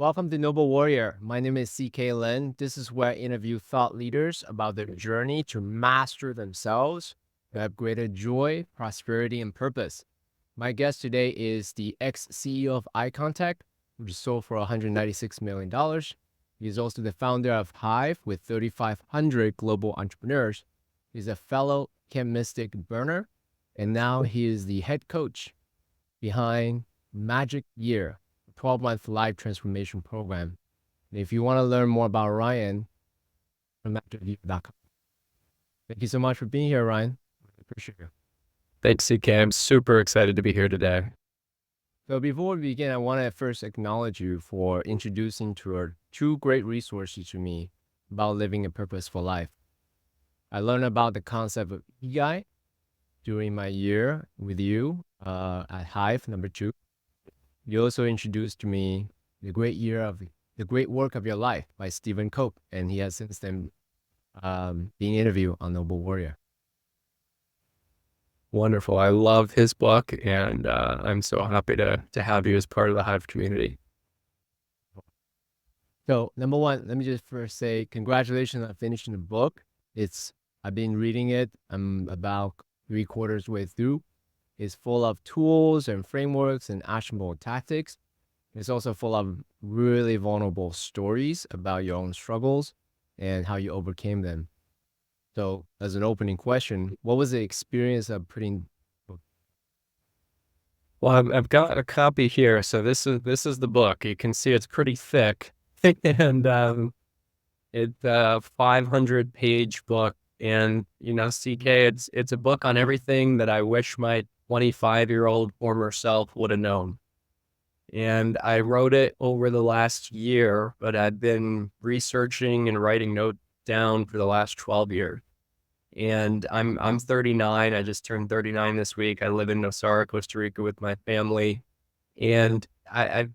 Welcome to Noble Warrior. My name is CK Lin. This is where I interview thought leaders about their journey to master themselves, to have greater joy, prosperity, and purpose. My guest today is the ex-CEO of iContact, which is sold for $196 million. He is also the founder of Hive with 3,500 global entrepreneurs. He's a fellow chemistic burner, and now he is the head coach behind Magic Year, 12-month life transformation program. And if you want to learn more about Ryan, from actionable.com. Thank you so much for being here, Ryan. I appreciate you. Thanks, CK. I'm super excited to be here today. So before we begin, I want to first acknowledge you for introducing two great resources to me about living a purposeful life. I learned about the concept of Ikigai during my year with you at Hive, number 2. You also introduced to me the great work of your life by Stephen Cope, and he has since then been interviewed on Noble Warrior. Wonderful. I love his book, and I'm so happy to have you as part of the Hive community. So number one, let me just first say congratulations on finishing the book. I've been reading it. I'm about 3/4 way through. It's full of tools and frameworks and actionable tactics. It's also full of really vulnerable stories about your own struggles and how you overcame them. So as an opening question, what was the experience of putting? Well, I've got a copy here. So this is the book. You can see it's pretty thick, and it's a 500-page book. And CK, it's a book on everything that I wish my 25-year-old former self would have known. And I wrote it over the last year, but I've been researching and writing notes down for the last 12 years. And I'm 39. I just turned 39 this week. I live in Nosara, Costa Rica with my family. And I've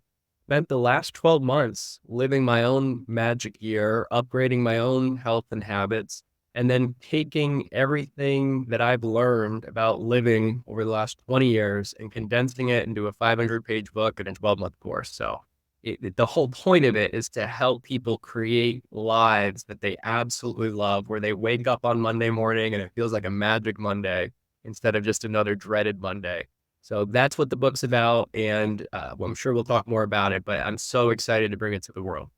spent the last 12 months living my own magic year, upgrading my own health and habits, and then taking everything that I've learned about living over the last 20 years and condensing it into a 500-page book and a 12-month course. So the whole point of it is to help people create lives that they absolutely love, where they wake up on Monday morning and it feels like a magic Monday instead of just another dreaded Monday. So that's what the book's about. And I'm sure we'll talk more about it, but I'm so excited to bring it to the world.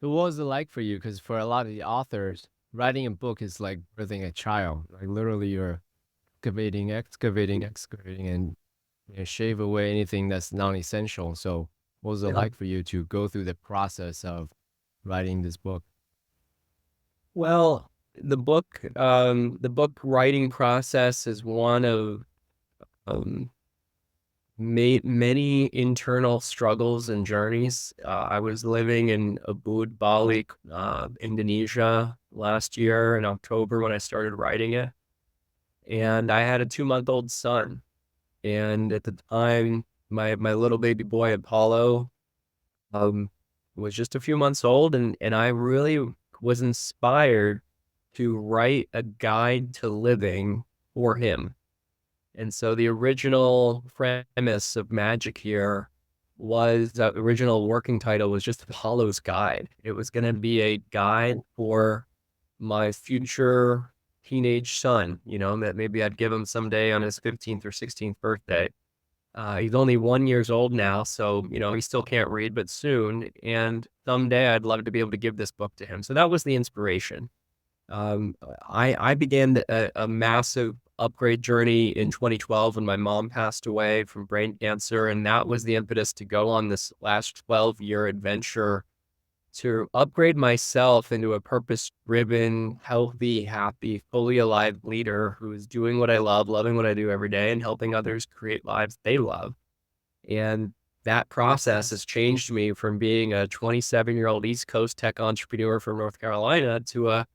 So what was it like for you? Because for a lot of the authors, writing a book is like birthing a child. Like literally you're excavating, and shave away anything that's non-essential. So what was it like for you to go through the process of writing this book? Well, the book writing process is one of many internal struggles and journeys. I was living in Ubud, Bali, Indonesia last year in October when I started writing it. And I had a 2-month-old son. And at the time, my little baby boy, Apollo, was just a few months old. And I really was inspired to write a guide to living for him. And so the original premise of Magic Year was, the original working title was just Apollo's Guide. It was going to be a guide for my future teenage son, that maybe I'd give him someday on his 15th or 16th birthday. He's only 1 year old now, so, he still can't read, but soon. And someday I'd love to be able to give this book to him. So that was the inspiration. I began a massive upgrade journey in 2012 when my mom passed away from brain cancer. And that was the impetus to go on this last 12-year adventure to upgrade myself into a purpose-driven, healthy, happy, fully alive leader who is doing what I love, loving what I do every day, and helping others create lives they love. And that process has changed me from being a 27-year-old East Coast tech entrepreneur from North Carolina to a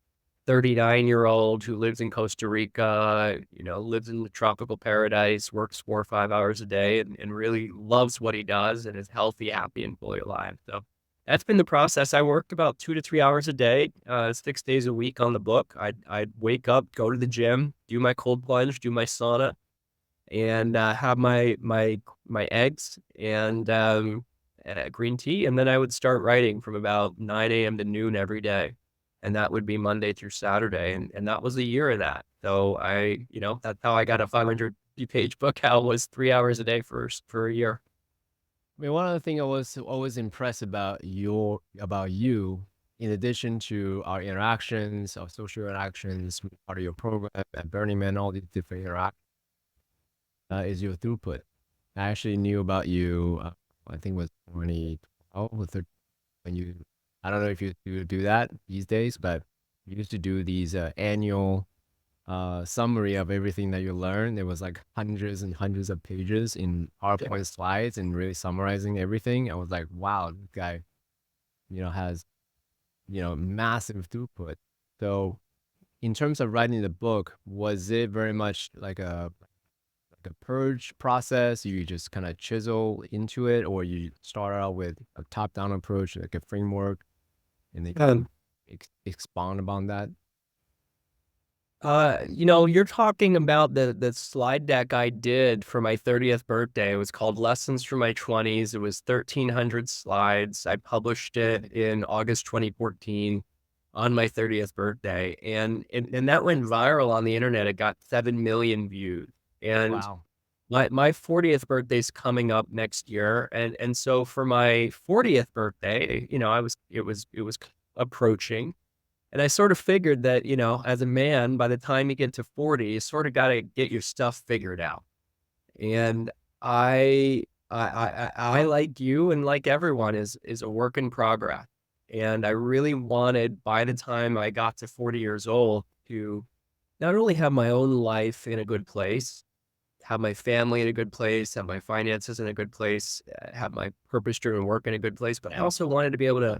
39-year-old who lives in Costa Rica, lives in the tropical paradise, works 4 or 5 hours a day, and really loves what he does and is healthy, happy, and fully alive. So that's been the process. I worked about 2 to 3 hours a day, 6 days a week on the book. I'd wake up, go to the gym, do my cold plunge, do my sauna, and have my eggs, and green tea, and then I would start writing from about 9 a.m. to noon every day, and that would be Monday through Saturday, and that was a year of that. So that's how I got a 500-page book out, was 3 hours a day for a year. I mean, one of the things I was always impressed about you, in addition to our interactions, our social interactions, part of your program at Burning Man, all these different interactions, is your throughput. I actually knew about you, I think it was 2012 or 13, when you, I don't know if you do that these days, but you used to do these annual summary of everything that you learned. There was like hundreds and hundreds of pages in Yeah. PowerPoint slides and really summarizing everything. I was like, wow, this guy, has, massive throughput. So in terms of writing the book, was it very much like a purge process? You just kind of chisel into it, or you start out with a top-down approach, like a framework, and then Um, expound upon that? you're talking about the slide deck I did for my 30th birthday. It was called Lessons from My 20s. It was 1,300 slides. I published it in August 2014 on my 30th birthday, and that went viral on the internet. It got 7 million views, and Wow. my 40th birthday is coming up next year, and so for my 40th birthday, it was approaching, and I sort of figured that, as a man, by the time you get to 40, you sort of got to get your stuff figured out. And I like you and like everyone is a work in progress. And I really wanted, by the time I got to 40 years old, to not only have my own life in a good place, have my family in a good place, have my finances in a good place, have my purpose-driven work in a good place, but I also wanted to be able to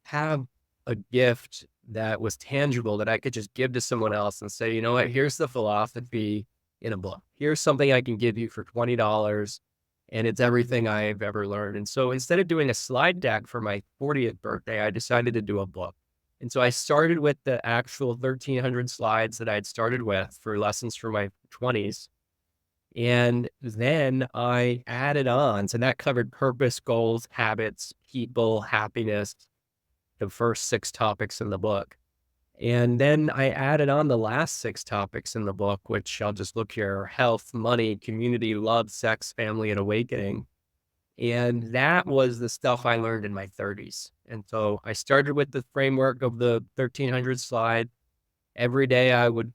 have a gift that was tangible that I could just give to someone else and say, "You know what? Here's the philosophy in a book. Here's something I can give you for $20, and it's everything I've ever learned." And so instead of doing a slide deck for my 40th birthday, I decided to do a book. And so I started with the actual 1,300 slides that I had started with for lessons for my 20s, and then I added on. So that covered purpose, goals, habits, people, happiness, the first 6 topics in the book. And then I added on the last 6 topics in the book, which I'll just look here: health, money, community, love, sex, family, and awakening. And that was the stuff I learned in my 30s. And so I started with the framework of the 1,300 slide. Every day I would,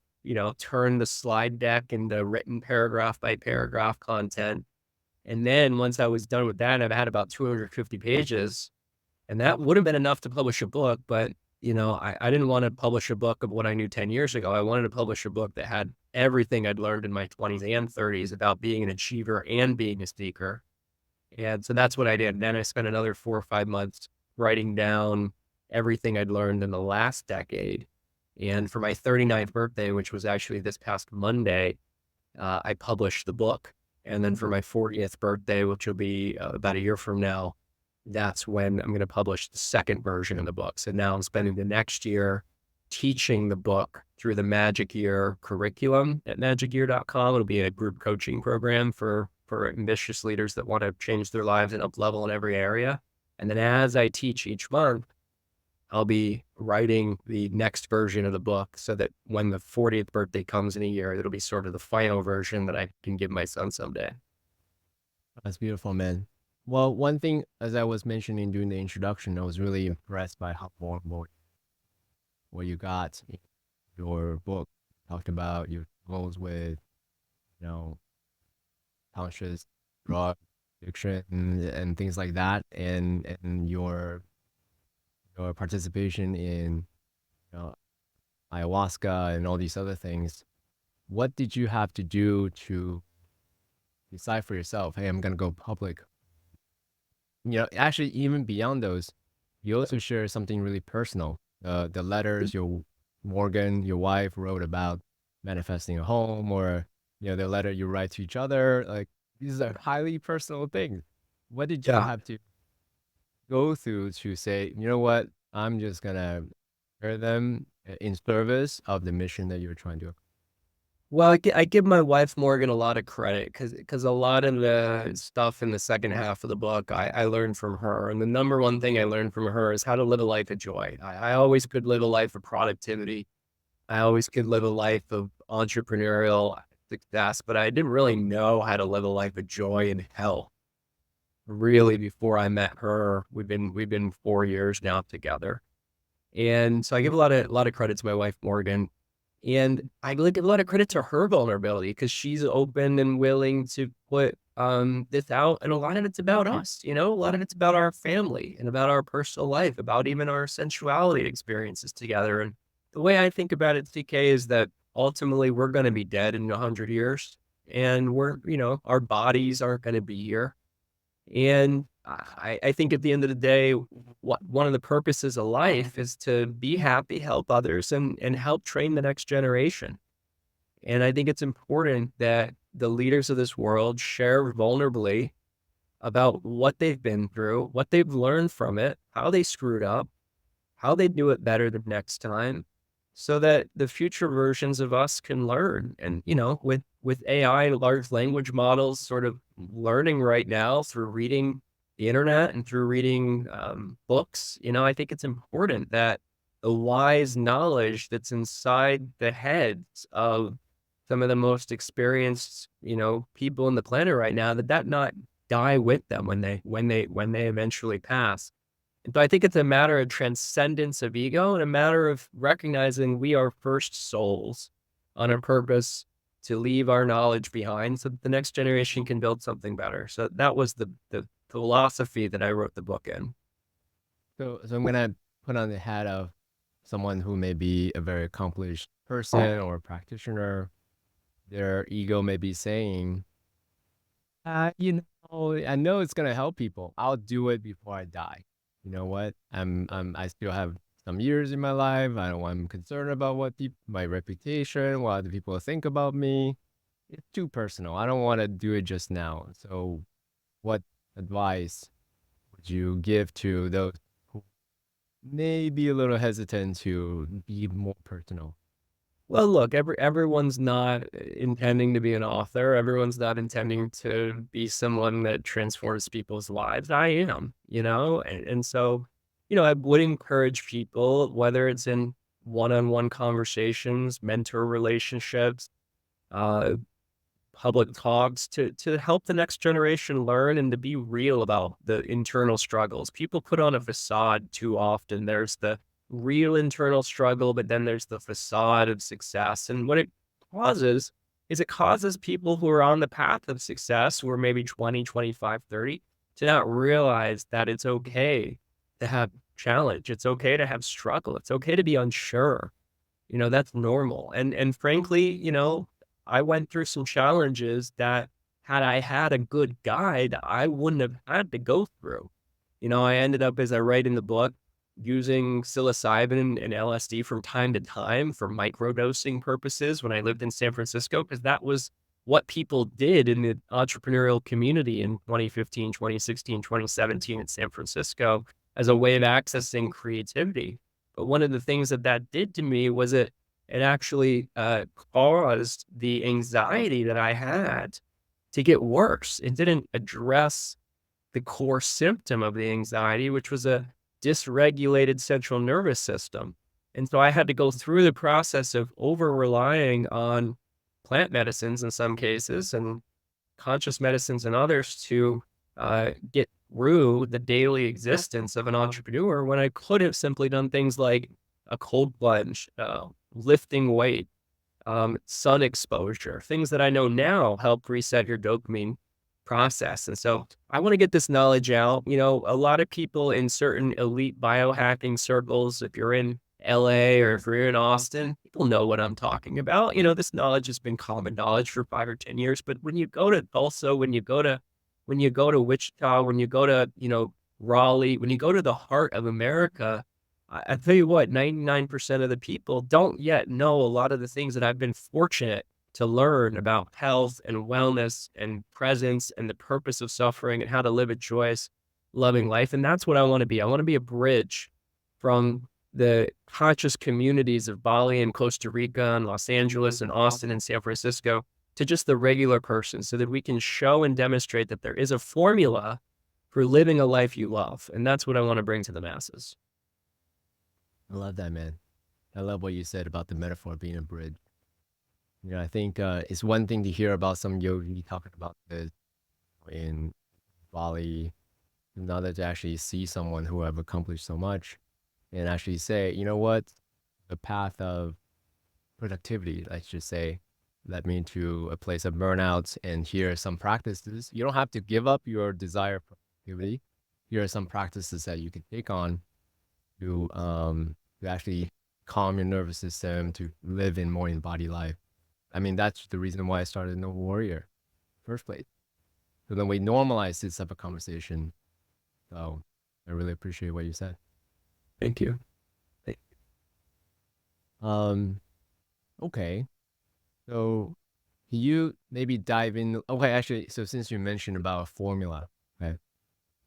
turn the slide deck into written paragraph by paragraph content. And then once I was done with that, I've had about 250 pages, and that would have been enough to publish a book. But, I didn't want to publish a book of what I knew 10 years ago. I wanted to publish a book that had everything I'd learned in my 20s and 30s about being an achiever and being a seeker. And so that's what I did. Then I spent another 4 or 5 months writing down everything I'd learned in the last decade. And for my 39th birthday, which was actually this past Monday, I published the book. And then for my 40th birthday, which will be about a year from now, that's when I'm going to publish the second version of the book. So now I'm spending the next year teaching the book through the Magic Year curriculum at magicyear.com. It'll be a group coaching program for ambitious leaders that want to change their lives and up level in every area. And then as I teach each month, I'll be writing the next version of the book so that when the 40th birthday comes in a year, it'll be sort of the final version that I can give my son someday. That's beautiful, man. Well, one thing, as I was mentioning during the introduction, I was really impressed by how vulnerable what you got in your book. Talked about your goals with, you know, conscious drug addiction and things like that, and your participation in, you know, ayahuasca and all these other things. What did you have to do to decide for yourself? Hey, I'm gonna go public. Actually, even beyond those, you also share something really personal. The letters your Morgan, your wife, wrote about manifesting a home, or the letter you write to each other. Like, these are highly personal things. What did you Yeah. have to go through to say, you know what, I'm just gonna share them in service of the mission that you're trying to. Well, I give my wife Morgan a lot of credit because a lot of the stuff in the second half of the book I learned from her. And the number one thing I learned from her is how to live a life of joy. I always could live a life of productivity. I always could live a life of entrepreneurial success, but I didn't really know how to live a life of joy and health. Really, before I met her, we've been 4 years now together, and so I give a lot of credit to my wife Morgan, and I give a lot of credit to her vulnerability because she's open and willing to put this out, and a lot of it's about us, a lot of it's about our family and about our personal life, about even our sensuality experiences together. And the way I think about it, CK, is that ultimately we're going to be dead in 100 years, and our bodies aren't going to be here. And I think at the end of the day, one of the purposes of life is to be happy, help others, and help train the next generation. And I think it's important that the leaders of this world share vulnerably about what they've been through, what they've learned from it, how they screwed up, how they do it better the next time, so that the future versions of us can learn. And with AI, large language models, sort of learning right now through reading the internet and through reading books, I think it's important that the wise knowledge that's inside the heads of some of the most experienced, people on the planet right now, that not die with them when they eventually pass. So I think it's a matter of transcendence of ego and a matter of recognizing we are first souls on a purpose to leave our knowledge behind so that the next generation can build something better. So that was the philosophy that I wrote the book in. So I'm gonna put on the hat of someone who may be a very accomplished person or practitioner. Their ego may be saying, I know it's gonna help people. I'll do it before I die. You know what? I still have some years in my life. I'm concerned about what people, my reputation, what other people think about me. It's too personal. I don't want to do it just now. So, what advice would you give to those who may be a little hesitant to be more personal? Well, look, everyone's not intending to be an author. Everyone's not intending to be someone that transforms people's lives. I am, and so, I would encourage people, whether it's in one-on-one conversations, mentor relationships, uh, public talks, to help the next generation learn and to be real about the internal struggles. People put on a facade too often. There's the real internal struggle, but then there's the facade of success. And what it causes is it causes people who are on the path of success, who are maybe 20, 25, 30, to not realize that it's okay to have challenge. It's okay to have struggle. It's okay to be unsure. That's normal. And frankly, I went through some challenges that had I had a good guide, I wouldn't have had to go through. I ended up, as I write in the book, using psilocybin and LSD from time to time for microdosing purposes when I lived in San Francisco, because that was what people did in the entrepreneurial community in 2015, 2016, 2017 in San Francisco as a way of accessing creativity. But one of the things that did to me was it actually caused the anxiety that I had to get worse. It didn't address the core symptom of the anxiety, which was a dysregulated central nervous system. And so I had to go through the process of over relying on plant medicines in some cases and conscious medicines and others to get through the daily existence of an entrepreneur when I could have simply done things like a cold plunge, lifting weight, sun exposure, things that I know now help reset your dopamine process. And so I want to get this knowledge out. A lot of people in certain elite biohacking circles, if you're in LA or if you're in Austin, people know what I'm talking about. This knowledge has been common knowledge for 5 or 10 years. But when you go to Tulsa, when you go to Wichita, when you go to, Raleigh, when you go to the heart of America, I tell you what, 99% of the people don't yet know a lot of the things that I've been fortunate to learn about health and wellness and presence and the purpose of suffering and how to live a joyous, loving life. And that's what I want to be. I want to be a bridge from the conscious communities of Bali and Costa Rica and Los Angeles and Austin and San Francisco to just the regular person so that we can show and demonstrate that there is a formula for living a life you love. And that's what I want to bring to the masses. I love that, man. I love what you said about the metaphor being a bridge. I think it's one thing to hear about some yogi talking about this in Bali, another to actually see someone who have accomplished so much and actually say, you know what, the path of productivity, let's just say, led me to a place of burnout. And here are some practices. You don't have to give up your desire for productivity. Here are some practices that you can take on to actually calm your nervous system, to live in more embodied life. I mean, that's the reason why I started No Warrior first place. So then we normalize this type of conversation. So I really appreciate what you said. Thank you. Um, okay. So can you maybe dive in? Okay, actually, so since you mentioned about a formula, okay.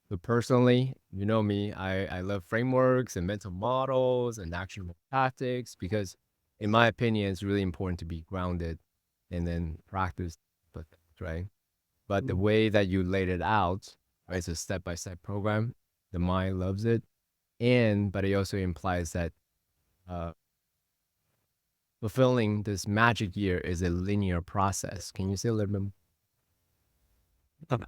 So personally, you know me, I love frameworks and mental models and actionable tactics because in my opinion, it's really important to be grounded and then practice, but right. But the way that you laid it out, right, it's a step-by-step program. The mind loves it. But it also implies that uh, fulfilling this magic year is a linear process. Can you say a little bit?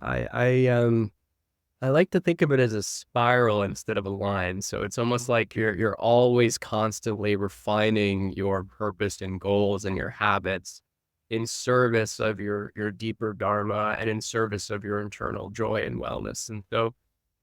I like to think of it as a spiral instead of a line. So it's almost like you're always constantly refining your purpose and goals and your habits in service of your deeper dharma and in service of your internal joy and wellness. And so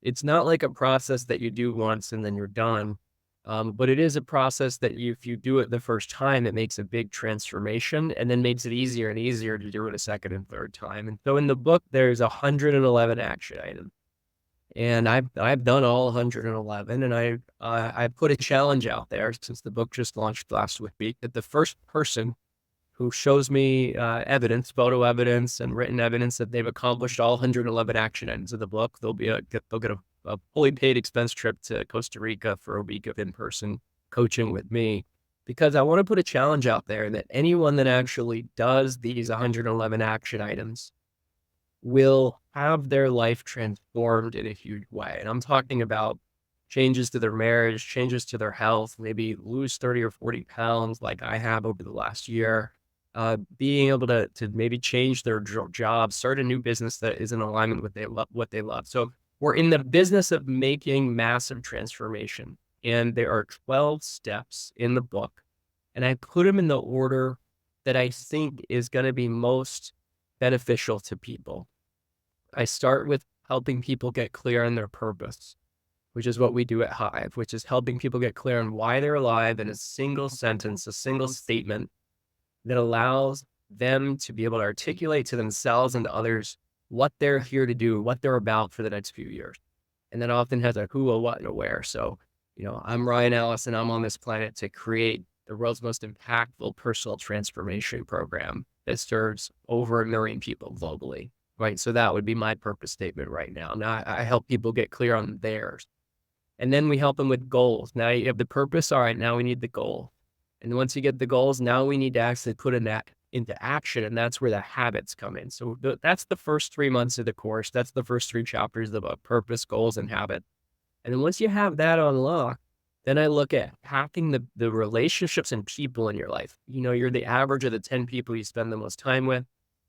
it's not like a process that you do once and then you're done. But it is a process that if you do it the first time, it makes a big transformation and then makes it easier and easier to do it a second and third time. And so in the book, there's 111 action items. And I've done all 111, and I put a challenge out there since the book just launched last week that the first person who shows me evidence, photo evidence, and written evidence that they've accomplished all 111 action items of the book, they'll get a fully paid expense trip to Costa Rica for a week of in-person coaching with me. Because I want to put a challenge out there that anyone that actually does these 111 action items will have their life transformed in a huge way. And I'm talking about changes to their marriage, changes to their health, maybe lose 30 or 40 pounds like I have over the last year, being able to maybe change their job, start a new business that is in alignment with what they love. So we're in the business of making massive transformation. And there are 12 steps in the book. And I put them in the order that I think is going to be most beneficial to people. I start with helping people get clear on their purpose, which is what we do at Hive, which is helping people get clear on why they're alive in a single sentence, a single statement that allows them to be able to articulate to themselves and to others what they're here to do, what they're about for the next few years. And that often has a who, a what, and a where. So, I'm Ryan Allis, and I'm on this planet to create the world's most impactful personal transformation program that serves over 1 million people globally. Right. So that would be my purpose statement right now. Now I help people get clear on theirs. And then we help them with goals. Now you have the purpose. All right. Now we need the goal. And once you get the goals, now we need to actually put that into action. And that's where the habits come in. So that's the first 3 months of the course. That's the first 3 chapters of the book: purpose, goals, and habit. And then once you have that unlocked, then I look at hacking the relationships and people in your life. You're the average of the 10 people you spend the most time with.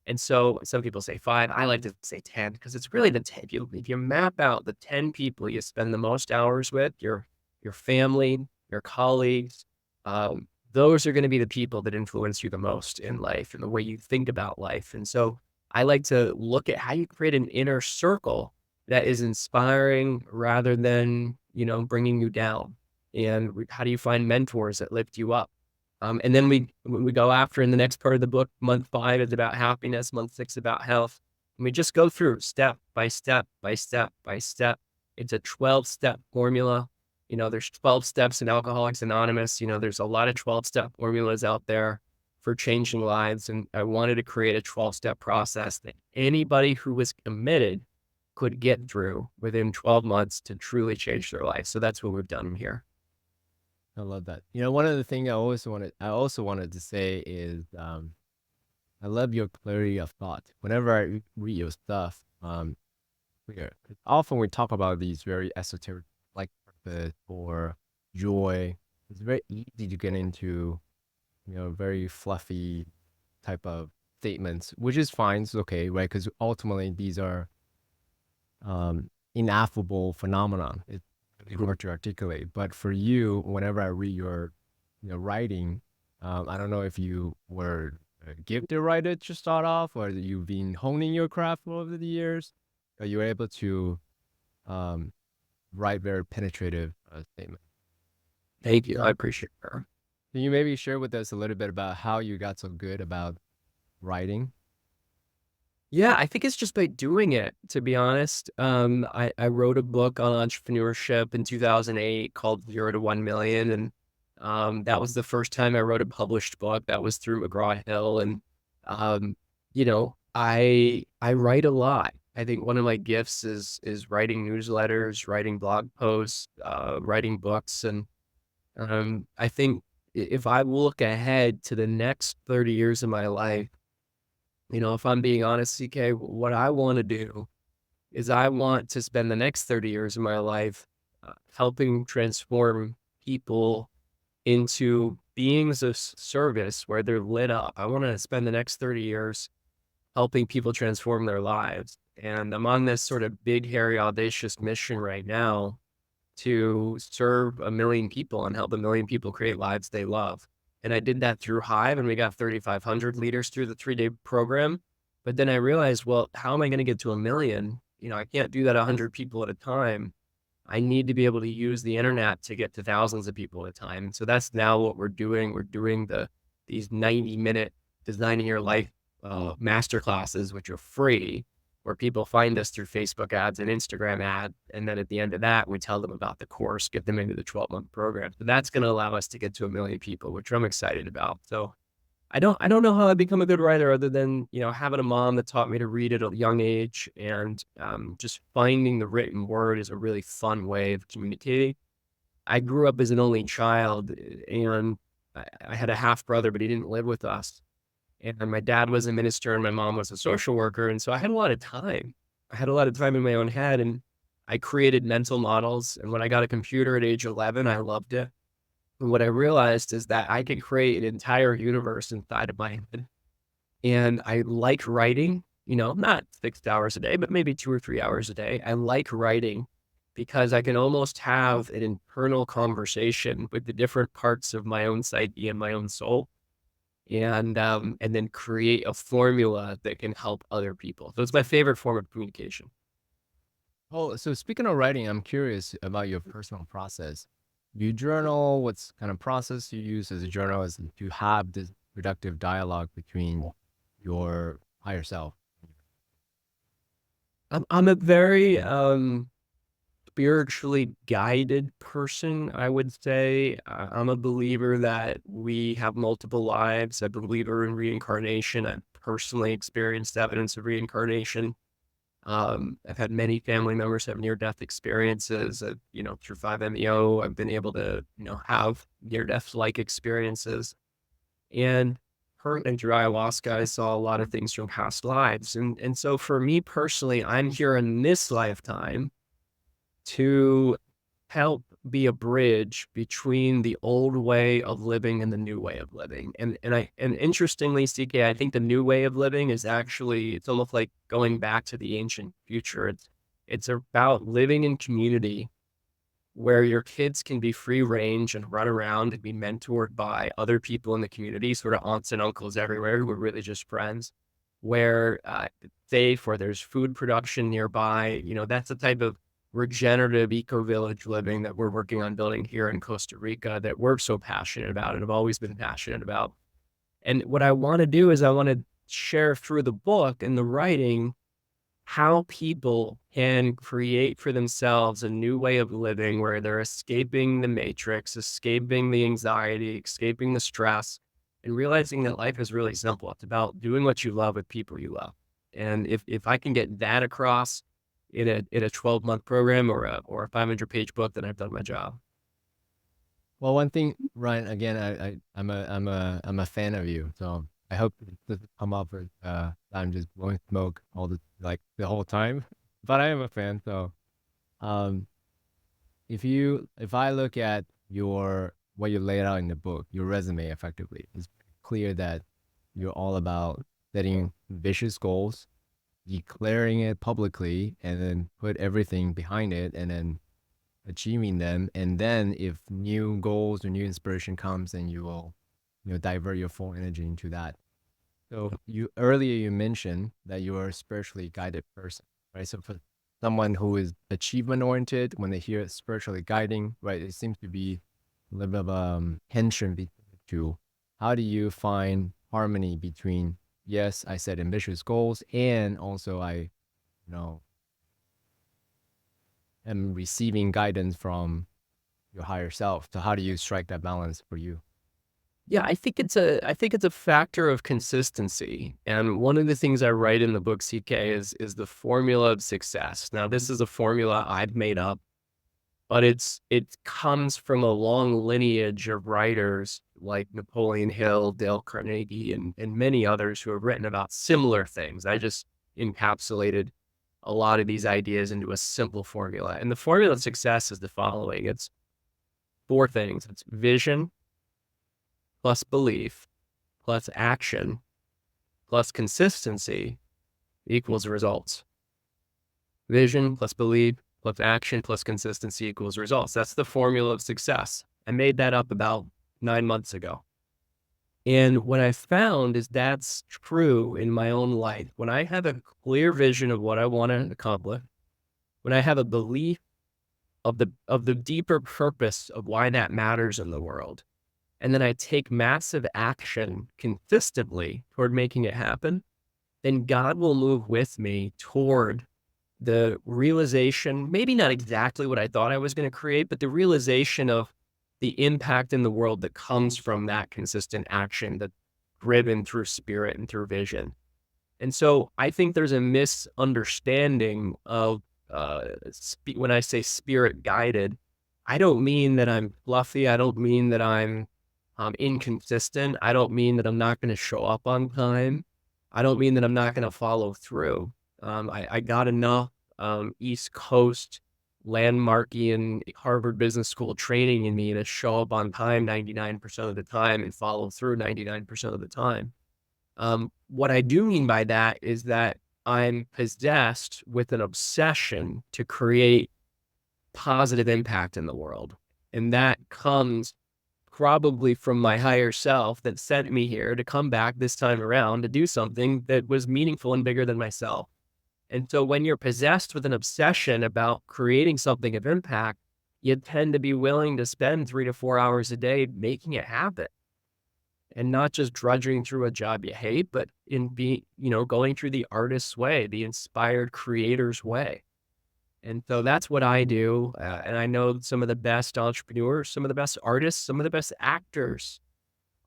And so some people say 5. I like to say 10 because it's really the 10. If you map out the 10 people you spend the most hours with, your family, your colleagues, those are going to be the people that influence you the most in life and the way you think about life. And so I like to look at how you create an inner circle that is inspiring rather than, bringing you down. And how do you find mentors that lift you up? And then we go after in the next part of the book. Month 5 is about happiness. Month 6 about health. And we just go through step by step by step by step. It's a 12-step formula. There's 12 steps in Alcoholics Anonymous. There's a lot of 12-step formulas out there for changing lives. And I wanted to create a 12-step process that anybody who was committed could get through within 12 months to truly change their life. So that's what we've done here. I love that. One of the things I also wanted to say is, I love your clarity of thought. Whenever I read your stuff, often we talk about these very esoteric, like purpose or joy. It's very easy to get into, very fluffy type of statements, which is fine. It's okay, right? Because ultimately these are ineffable phenomenon. It's really hard to articulate. But for you, whenever I read your writing, I don't know if you were a gifted writer to start off, or that you've been honing your craft over the years, but you were able to um, write very penetrative statements. Thank you. I appreciate it. Can you maybe share with us a little bit about how you got so good about writing? Yeah, I think it's just by doing it, to be honest. I wrote a book on entrepreneurship in 2008 called 0 to 1 Million. And that was the first time I wrote a published book. That was through McGraw-Hill. And, I write a lot. I think one of my gifts is writing newsletters, writing blog posts, writing books. And I think if I look ahead to the next 30 years of my life, if I'm being honest, CK, what I want to do is I want to spend the next 30 years of my life helping transform people into beings of service where they're lit up. I want to spend the next 30 years helping people transform their lives. And I'm on this sort of big, hairy, audacious mission right now to serve 1 million people and help 1 million people create lives they love. And I did that through Hive, and we got 3,500 leaders through the 3-day program. But then I realized, well, how am I going to get to 1 million? I can't do that 100 people at a time. I need to be able to use the internet to get to thousands of people at a time. So that's now what we're doing. We're doing these 90-minute designing your life master classes, which are free, where people find us through Facebook ads and Instagram ad. And then at the end of that, we tell them about the course, get them into the 12-month program. So that's going to allow us to get to 1 million people, which I'm excited about. So I don't know how I become a good writer other than, having a mom that taught me to read at a young age. And just finding the written word is a really fun way of communicating. I grew up as an only child, and I had a half brother, but he didn't live with us. And my dad was a minister and my mom was a social worker. And so I had a lot of time. I had a lot of time in my own head, and I created mental models. And when I got a computer at age 11, I loved it. And what I realized is that I could create an entire universe inside of my head. And I like writing, not 6 hours a day, but maybe 2 or 3 hours a day. I like writing because I can almost have an internal conversation with the different parts of my own psyche and my own soul, and then create a formula that can help other people. So it's my favorite form of communication. Oh, so speaking of writing, I'm curious about your personal process. Do you journal? What's kind of process you use as a journalist to have this productive dialogue between your higher self? I'm a very spiritually guided person, I would say. I'm a believer that we have multiple lives. I'm a believer in reincarnation. I've personally experienced evidence of reincarnation. I've had many family members have near-death experiences. Through 5-MeO, I've been able to, have near-death-like experiences. And and through ayahuasca, I saw a lot of things from past lives. And so for me personally, I'm here in this lifetime to help be a bridge between the old way of living and the new way of living. And interestingly, CK, I think the new way of living is actually, it's almost like going back to the ancient future. It's about living in community where your kids can be free range and run around and be mentored by other people in the community, sort of aunts and uncles everywhere who are really just friends, where safe, where there's food production nearby. That's the type of regenerative eco-village living that we're working on building here in Costa Rica that we're so passionate about and have always been passionate about. And what I want to do is I want to share through the book and the writing how people can create for themselves a new way of living where they're escaping the matrix, escaping the anxiety, escaping the stress, and realizing that life is really simple. It's about doing what you love with people you love. And if I can get that across in a 12-month program or a 500-page book, then I've done my job. Well, one thing, Ryan, again, I'm a fan of you, so I hope it doesn't come off as I'm just blowing smoke all the whole time. But I am a fan, so um, if I look at your what you laid out in the book, your resume effectively, it's clear that you're all about setting ambitious goals, declaring it publicly, and then put everything behind it, and then achieving them. And then if new goals or new inspiration comes, then you will, divert your full energy into that. So you mentioned that you are a spiritually guided person, right? So for someone who is achievement oriented, when they hear spiritually guiding, right, it seems to be a little bit of tension between the two. How do you find harmony between, yes, I set ambitious goals, and also you know, am receiving guidance from your higher self? So how do you strike that balance for you? Yeah, I think it's a factor of consistency. And one of the things I write in the book, CK, is the formula of success. Now, this is a formula I've made up, but it comes from a long lineage of writers like Napoleon Hill, Dale Carnegie, and many others who have written about similar things. I just encapsulated a lot of these ideas into a simple formula. And the formula of success is the following. It's four things. It's vision plus belief plus action plus consistency equals results. Vision plus belief plus action plus consistency equals results. That's the formula of success. I made that up about 9 months ago. And what I found is that's true in my own life. When I have a clear vision of what I want to accomplish, when I have a belief of the deeper purpose of why that matters in the world, and then I take massive action consistently toward making it happen, then God will move with me toward the realization, maybe not exactly what I thought I was going to create, but the realization of the impact in the world that comes from that consistent action that's driven through spirit and through vision. And so I think there's a misunderstanding of when I say spirit guided, I don't mean that I'm fluffy. I don't mean that I'm inconsistent. I don't mean that I'm not going to show up on time. I don't mean that I'm not going to follow through. I got enough East Coast landmarky Harvard Business School training in me to show up on time 99% of the time and follow through 99% of the time. What I do mean by that is that I'm possessed with an obsession to create positive impact in the world. And that comes probably from my higher self that sent me here to come back this time around to do something that was meaningful and bigger than myself. And so when you're possessed with an obsession about creating something of impact, you tend to be willing to spend 3 to 4 hours a day making it happen and not just drudging through a job you hate, but going through the artist's way, the inspired creator's way. And so that's what I do. And I know some of the best entrepreneurs, some of the best artists, some of the best actors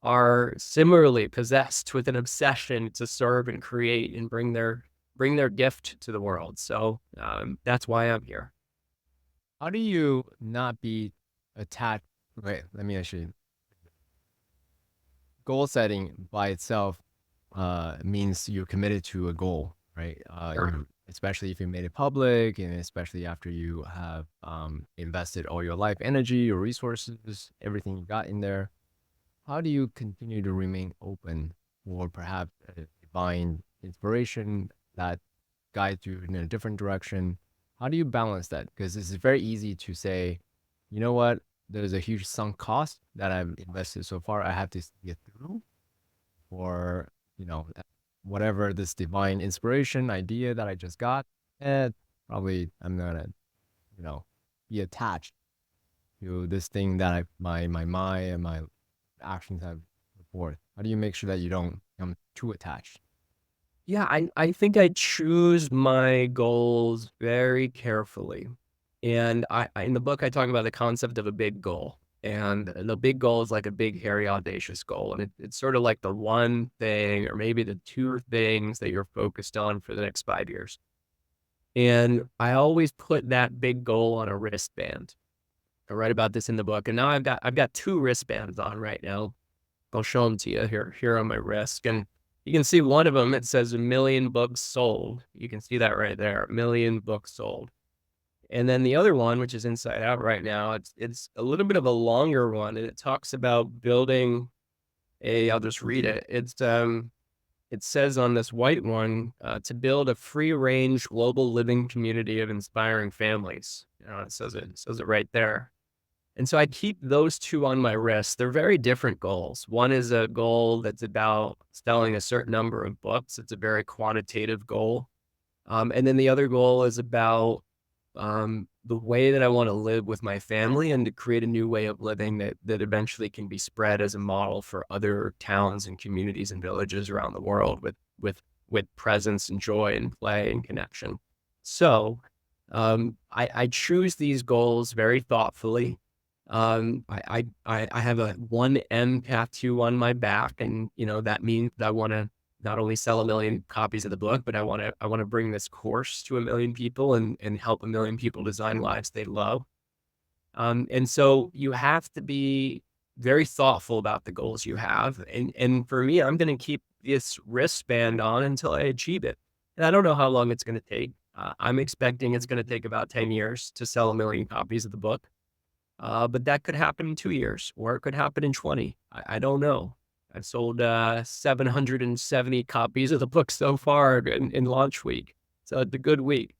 are similarly possessed with an obsession to serve and create and bring their gift to the world. So that's why I'm here. How do you not be attached? Wait, let me actually. Goal setting by itself means you're committed to a goal, right? Especially if you made it public, and especially after you have invested all your life energy, your resources, everything you got in there. How do you continue to remain open or perhaps a divine inspiration that guides you in a different direction? How do you balance that? Because it's very easy to say, you know what, there's a huge sunk cost that I've invested so far. I have to see it through, or whatever this divine inspiration idea that I just got. And probably I'm gonna, you know, be attached to this thing that my mind and my actions have put forth. How do you make sure that you don't become too attached? Yeah, I think I choose my goals very carefully. And in the book, I talk about the concept of a big goal. And the big goal is like a big, hairy, audacious goal. And it's sort of like the one thing or maybe the two things that you're focused on for the next 5 years. And I always put that big goal on a wristband. I write about this in the book, and now I've got two wristbands on right now. I'll show them to you here on my wrist, and you can see one of them. It says 1 million books sold. You can see that right there, 1 million books sold. And then the other one, which is inside out right now, it's a little bit of a longer one, and it talks about building a. I'll just read it. It says on this white one, to build a free range global living community of inspiring families. It says it right there. And so I keep those two on my wrist. They're very different goals. One is a goal that's about selling a certain number of books. It's a very quantitative goal. And then the other goal is about the way that I want to live with my family and to create a new way of living that eventually can be spread as a model for other towns and communities and villages around the world with presence and joy and play and connection. So I choose these goals very thoughtfully. I have a 1M tattoo on my back, and that means that I want to not only sell 1 million copies of the book, but I want to bring this course to 1 million people and help 1 million people design lives they love. And so you have to be very thoughtful about the goals you have. And for me, I'm going to keep this wristband on until I achieve it. And I don't know how long it's going to take. I'm expecting it's going to take about 10 years to sell 1 million copies of the book. But that could happen in 2 years, or it could happen in 20. I don't know. I've sold 770 copies of the book so far in launch week. So it's a good week.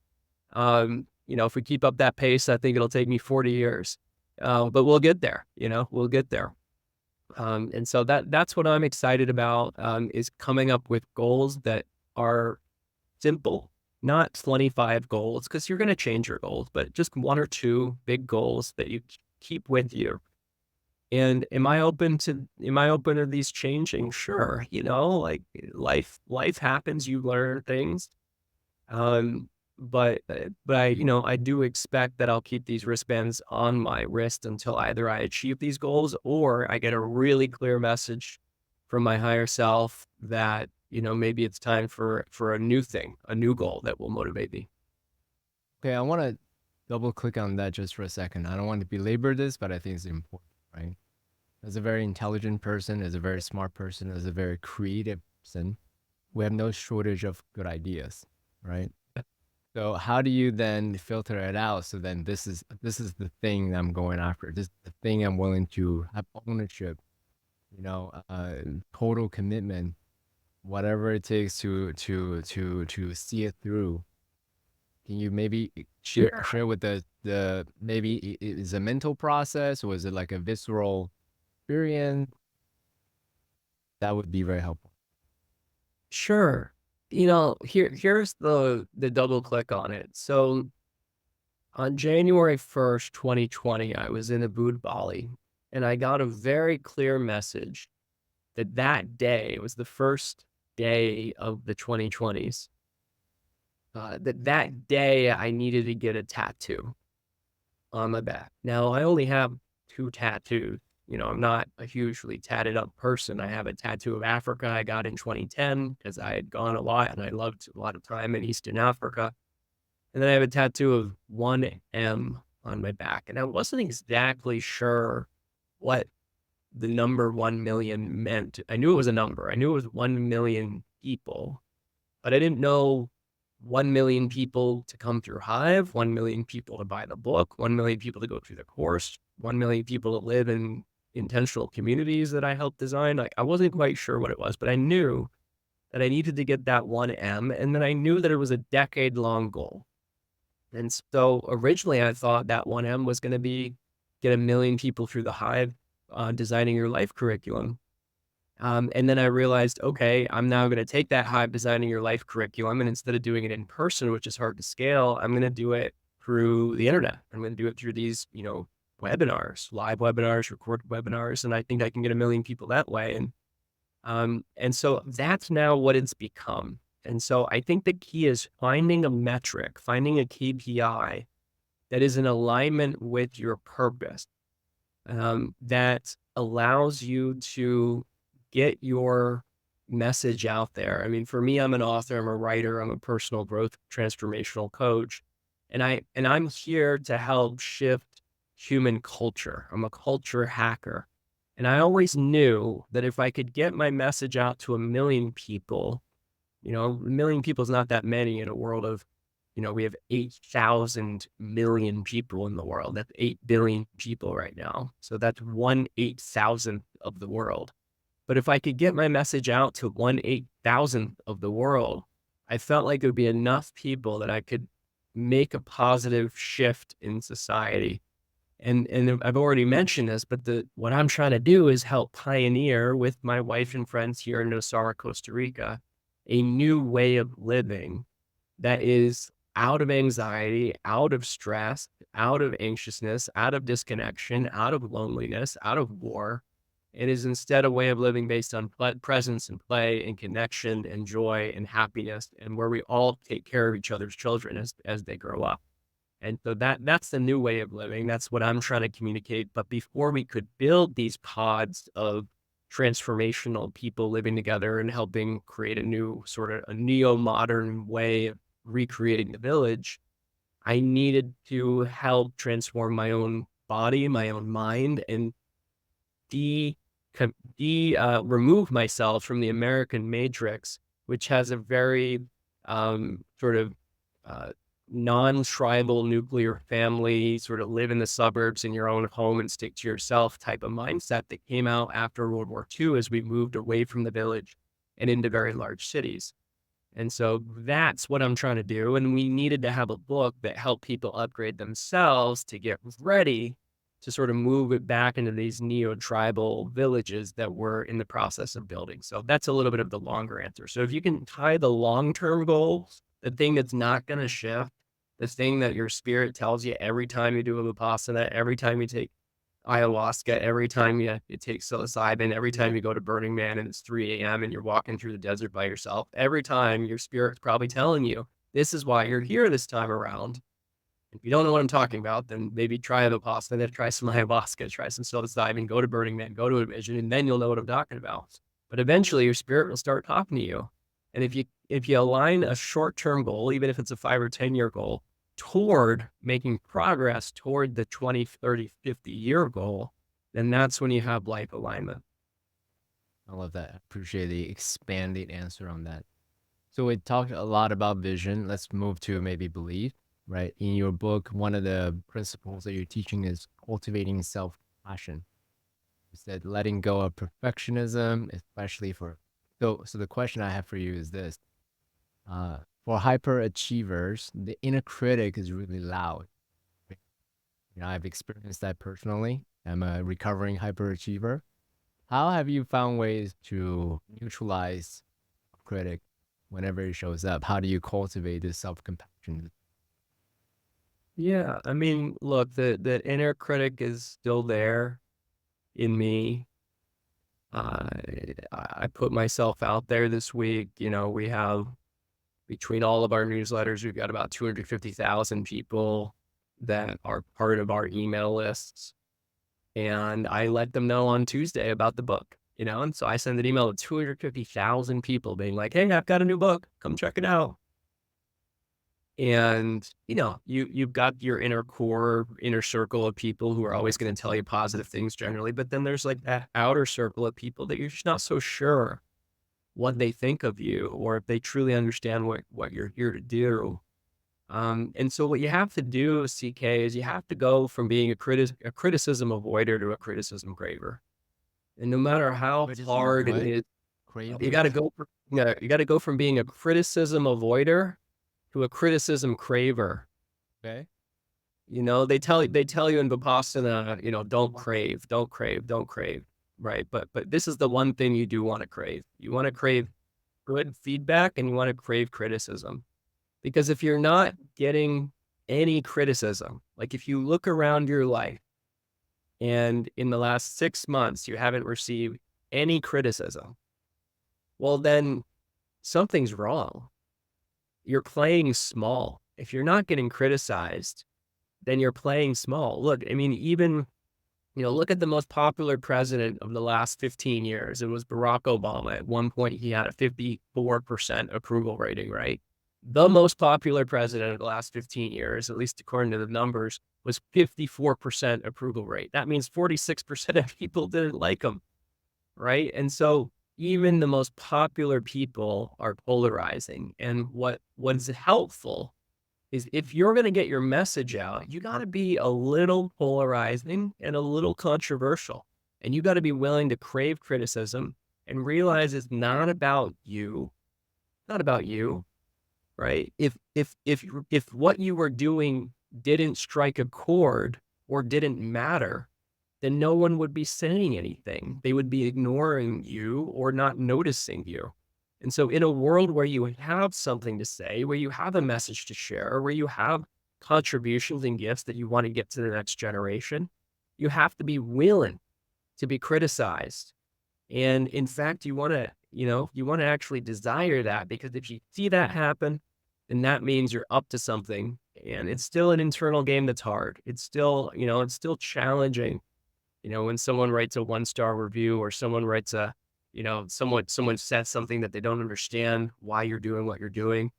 If we keep up that pace, I think it'll take me 40 years. But we'll get there, we'll get there. And so that's what I'm excited about, is coming up with goals that are simple, not 25 goals, because you're going to change your goals, but just one or two big goals that you keep with you. And am I open to these changing? Sure. Like life happens, you learn things. But I do expect that I'll keep these wristbands on my wrist until either I achieve these goals or I get a really clear message from my higher self that, maybe it's time for a new thing, a new goal that will motivate me. Okay, I want to double click on that just for a second. I don't want to belabor this, but I think it's important, right? As a very intelligent person, as a very smart person, as a very creative person, we have no shortage of good ideas, right? So how do you then filter it out? So then this is the thing I'm going after. This is the thing I'm willing to have ownership, total commitment, whatever it takes to see it through. Can you maybe share with the maybe is a mental process, or is it like a visceral experience? That would be very helpful. Sure. Here's the double click on it. So on January 1st, 2020, I was in Ubud, Bali, and I got a very clear message that day was the first day of the 2020s. That day I needed to get a tattoo on my back. Now I only have 2 tattoos. I'm not a hugely tatted up person. I have a tattoo of Africa I got in 2010 because I had gone a lot and I loved a lot of time in Eastern Africa. And then I have a tattoo of 1M on my back. And I wasn't exactly sure what the number 1 million meant. I knew it was a number. I knew it was 1 million people, but I didn't know 1 million people to come through Hive, 1 million people to buy the book, 1 million people to go through the course, 1 million people to live in intentional communities that I helped design. Like, I wasn't quite sure what it was, but I knew that I needed to get that 1M. And then I knew that it was a decade-long goal. And so originally I thought that 1M was going to be get 1 million people through the Hive, designing your life curriculum. And then I realized, okay, I'm now going to take that Hive designing your life curriculum, and instead of doing it in person, which is hard to scale, I'm going to do it through the internet. I'm going to do it through these, webinars, live webinars, recorded webinars. And I think I can get 1 million people that way. And so that's now what it's become. And so I think the key is finding a metric, finding a KPI that is in alignment with your purpose, that allows you to get your message out there. I mean, for me, I'm an author, I'm a writer, I'm a personal growth transformational coach. And I'm here to help shift human culture. I'm a culture hacker. And I always knew that if I could get my message out to a million people, a million people is not that many in a world of, we have 8,000 million people in the world. That's 8 billion people right now. So that's 1/8,000th of the world. But if I could get my message out to 1/8,000th of the world, I felt like there would be enough people that I could make a positive shift in society. And I've already mentioned this, but what I'm trying to do is help pioneer with my wife and friends here in Nosara, Costa Rica, a new way of living that is out of anxiety, out of stress, out of anxiousness, out of disconnection, out of loneliness, out of war. It is instead a way of living based on presence and play and connection and joy and happiness, and where we all take care of each other's children as they grow up. And so that's the new way of living. That's what I'm trying to communicate. But before we could build these pods of transformational people living together and helping create a new sort of a neo-modern way of recreating the village, I needed to help transform my own body, my own mind, and de, remove myself from the American matrix, which has a very sort of uh, non-tribal nuclear family, sort of live in the suburbs in your own home and stick to yourself type of mindset that came out after World War II as we moved away from the village and into very large cities. And so that's what I'm trying to do. And we needed to have a book that helped people upgrade themselves to get ready to sort of move it back into these neo-tribal villages that we're in the process of building. So that's a little bit of the longer answer. So if you can tie the long-term goals, the thing that's not going to shift, the thing that your spirit tells you every time you do a Vipassana, every time you take ayahuasca, every time you take psilocybin, every time you go to Burning Man and it's 3 a.m. and you're walking through the desert by yourself, every time your spirit's probably telling you, this is why you're here this time around. If you don't know what I'm talking about, then maybe try a Vipassana, try some ayahuasca, try some psilocybin, go to Burning Man, go to a vision, and then you'll know what I'm talking about. But eventually your spirit will start talking to you. And if you align a short-term goal, even if it's a 5 or 10-year goal, toward making progress toward the 20, 30, 50-year goal, then that's when you have life alignment. I love that. I appreciate the expanded answer on that. So we talked a lot about vision. Let's move to maybe belief, right? In your book, one of the principles that you're teaching is cultivating self-compassion. You said letting go of perfectionism, especially for so the question I have for you is this. For hyperachievers, the inner critic is really loud. I've experienced that personally. I'm a recovering hyperachiever. How have you found ways to neutralize critic whenever it shows up? How do you cultivate this self-compassion? Yeah, I mean, look, the inner critic is still there in me. I put myself out there this week. We have between all of our newsletters, we've got about 250,000 people that are part of our email lists. And I let them know on Tuesday about the book, and so I send an email to 250,000 people being like, hey, I've got a new book. Come check it out. And, you've got your inner core, inner circle of people who are always going to tell you positive things generally. But then there's like that outer circle of people that you're just not so sure what they think of you or if they truly understand what you're here to do. And so what you have to do, CK, is you have to go from being a criticism avoider to a criticism craver. And no matter how Which is hard it what? is, you Craver? got to go. You got to go from being a criticism avoider to a criticism craver. Okay. They tell you in Vipassana, don't crave, don't crave, don't crave, right? But this is the one thing you do want to crave. You want to crave good feedback and you want to crave criticism. Because if you're not getting any criticism, like if you look around your life and in the last 6 months you haven't received any criticism, well, then something's wrong. You're playing small. If you're not getting criticized, then you're playing small. Look, I mean, even, look at the most popular president of the last 15 years. It was Barack Obama. At one point, he had a 54% approval rating, right? The most popular president of the last 15 years, at least according to the numbers, was 54% approval rate. That means 46% of people didn't like him, right? And so even the most popular people are polarizing. And what's helpful is if you're going to get your message out, you got to be a little polarizing and a little controversial. And you got to be willing to crave criticism and realize it's not about you, right? If what you were doing didn't strike a chord or didn't matter, then no one would be saying anything. They would be ignoring you or not noticing you. And so in a world where you have something to say, where you have a message to share, where you have contributions and gifts that you want to get to the next generation, you have to be willing to be criticized. And in fact, you want to actually desire that, because if you see that happen, then that means you're up to something. And it's still an internal game that's hard. It's still, it's still challenging. When someone writes a 1-star review, or someone writes someone says something that they don't understand why you're doing what you're doing.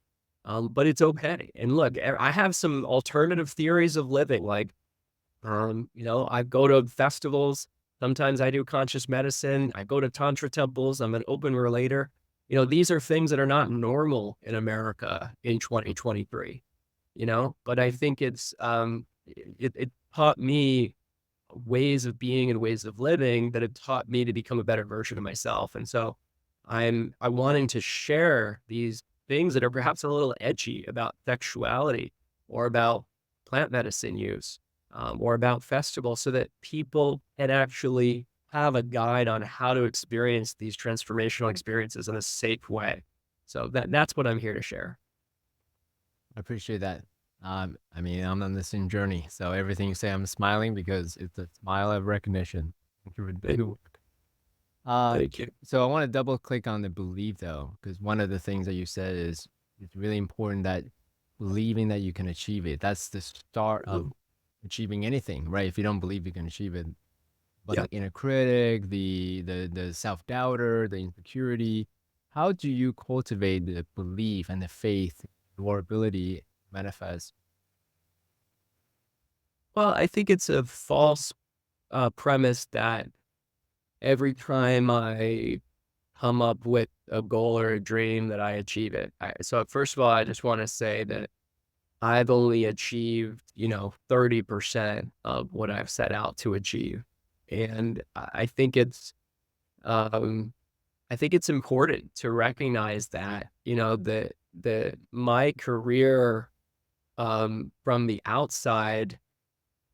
But it's okay. And look, I have some alternative theories of living. Like, I go to festivals. Sometimes I do conscious medicine. I go to tantra temples. I'm an open relator. These are things that are not normal in America in 2023, but I think it taught me ways of being and ways of living that have taught me to become a better version of myself. And so I wanting to share these things that are perhaps a little edgy about sexuality, or about plant medicine use, or about festivals, so that people can actually have a guide on how to experience these transformational experiences in a safe way. So that's what I'm here to share. I appreciate that. I mean, I'm on the same journey. So everything you say, I'm smiling because it's a smile of recognition. Thank you for doing the work. Thank you. So I want to double click on the belief though, because one of the things that you said is it's really important that believing that you can achieve it. That's the start of achieving anything, right? If you don't believe you can achieve it, but Yeah. the inner critic, the self doubter, the insecurity, how do you cultivate the belief and the faith in your ability to manifest? Well, I think it's a false premise that every time I come up with a goal or a dream that I achieve it. So first of all, I just want to say that I've only achieved, 30% of what I've set out to achieve. And um, I think it's important to recognize that, that my career, from the outside,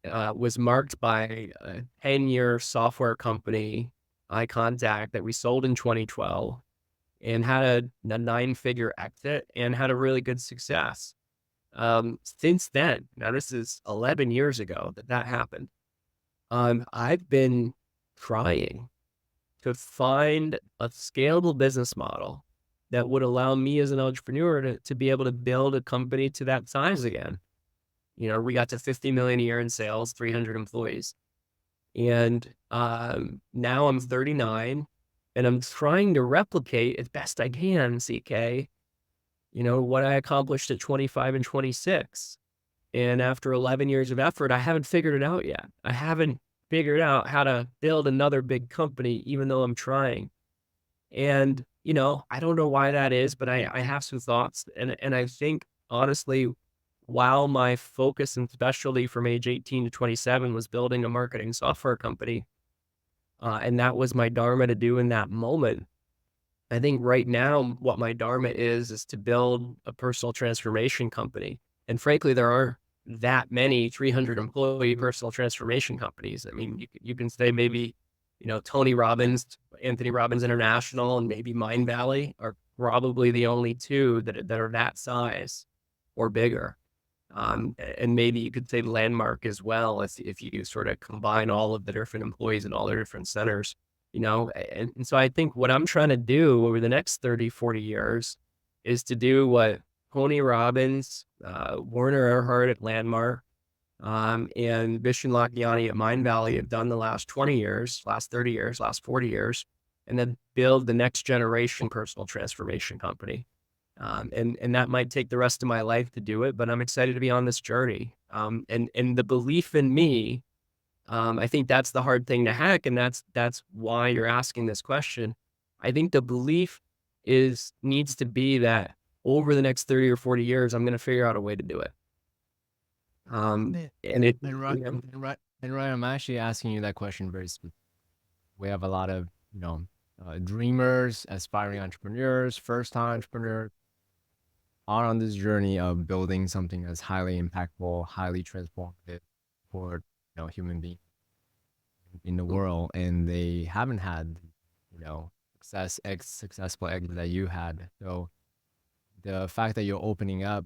was marked by a 10-year software company, iContact, that we sold in 2012, and had a 9-figure exit and had a really good success. Since then, now this is 11 years ago that happened. I've been trying to find a scalable business model that would allow me as an entrepreneur to be able to build a company to that size again. We got to 50 million a year in sales, 300 employees. And now I'm 39, and I'm trying to replicate as best I can, CK, what I accomplished at 25 and 26. And after 11 years of effort, I haven't figured it out yet. I haven't figured out how to build another big company, even though I'm trying. And, I don't know why that is, but I have some thoughts. And I think, honestly, while my focus and specialty from age 18 to 27 was building a marketing software company, and that was my dharma to do in that moment, I think right now what my dharma is to build a personal transformation company. And frankly, there aren't that many 300 employee personal transformation companies. I mean, you can say maybe, Tony Robbins, Anthony Robbins International, and maybe Mind Valley are probably the only two that are that size or bigger. And maybe you could say Landmark as well, if you sort of combine all of the different employees in all their different centers, and so I think what I'm trying to do over the next 30, 40 years is to do what Tony Robbins, Werner Erhard at Landmark, and Vishen Lakhiani at Mind Valley have done the last 20 years, last 30 years, last 40 years, and then build the next generation personal transformation company. And that might take the rest of my life to do it, but I'm excited to be on this journey. And the belief in me, I think that's the hard thing to hack, and that's why you're asking this question. I think the belief is needs to be that over the next 30 or 40 years, I'm going to figure out a way to do it. Yeah. And it, And right, you know, and right, I'm actually asking you that question very specific. We have a lot of, dreamers, aspiring entrepreneurs, first-time entrepreneurs are on this journey of building something that's highly impactful, highly transformative for, human beings in the world, and they haven't had, successful exit that you had. So the fact that you're opening up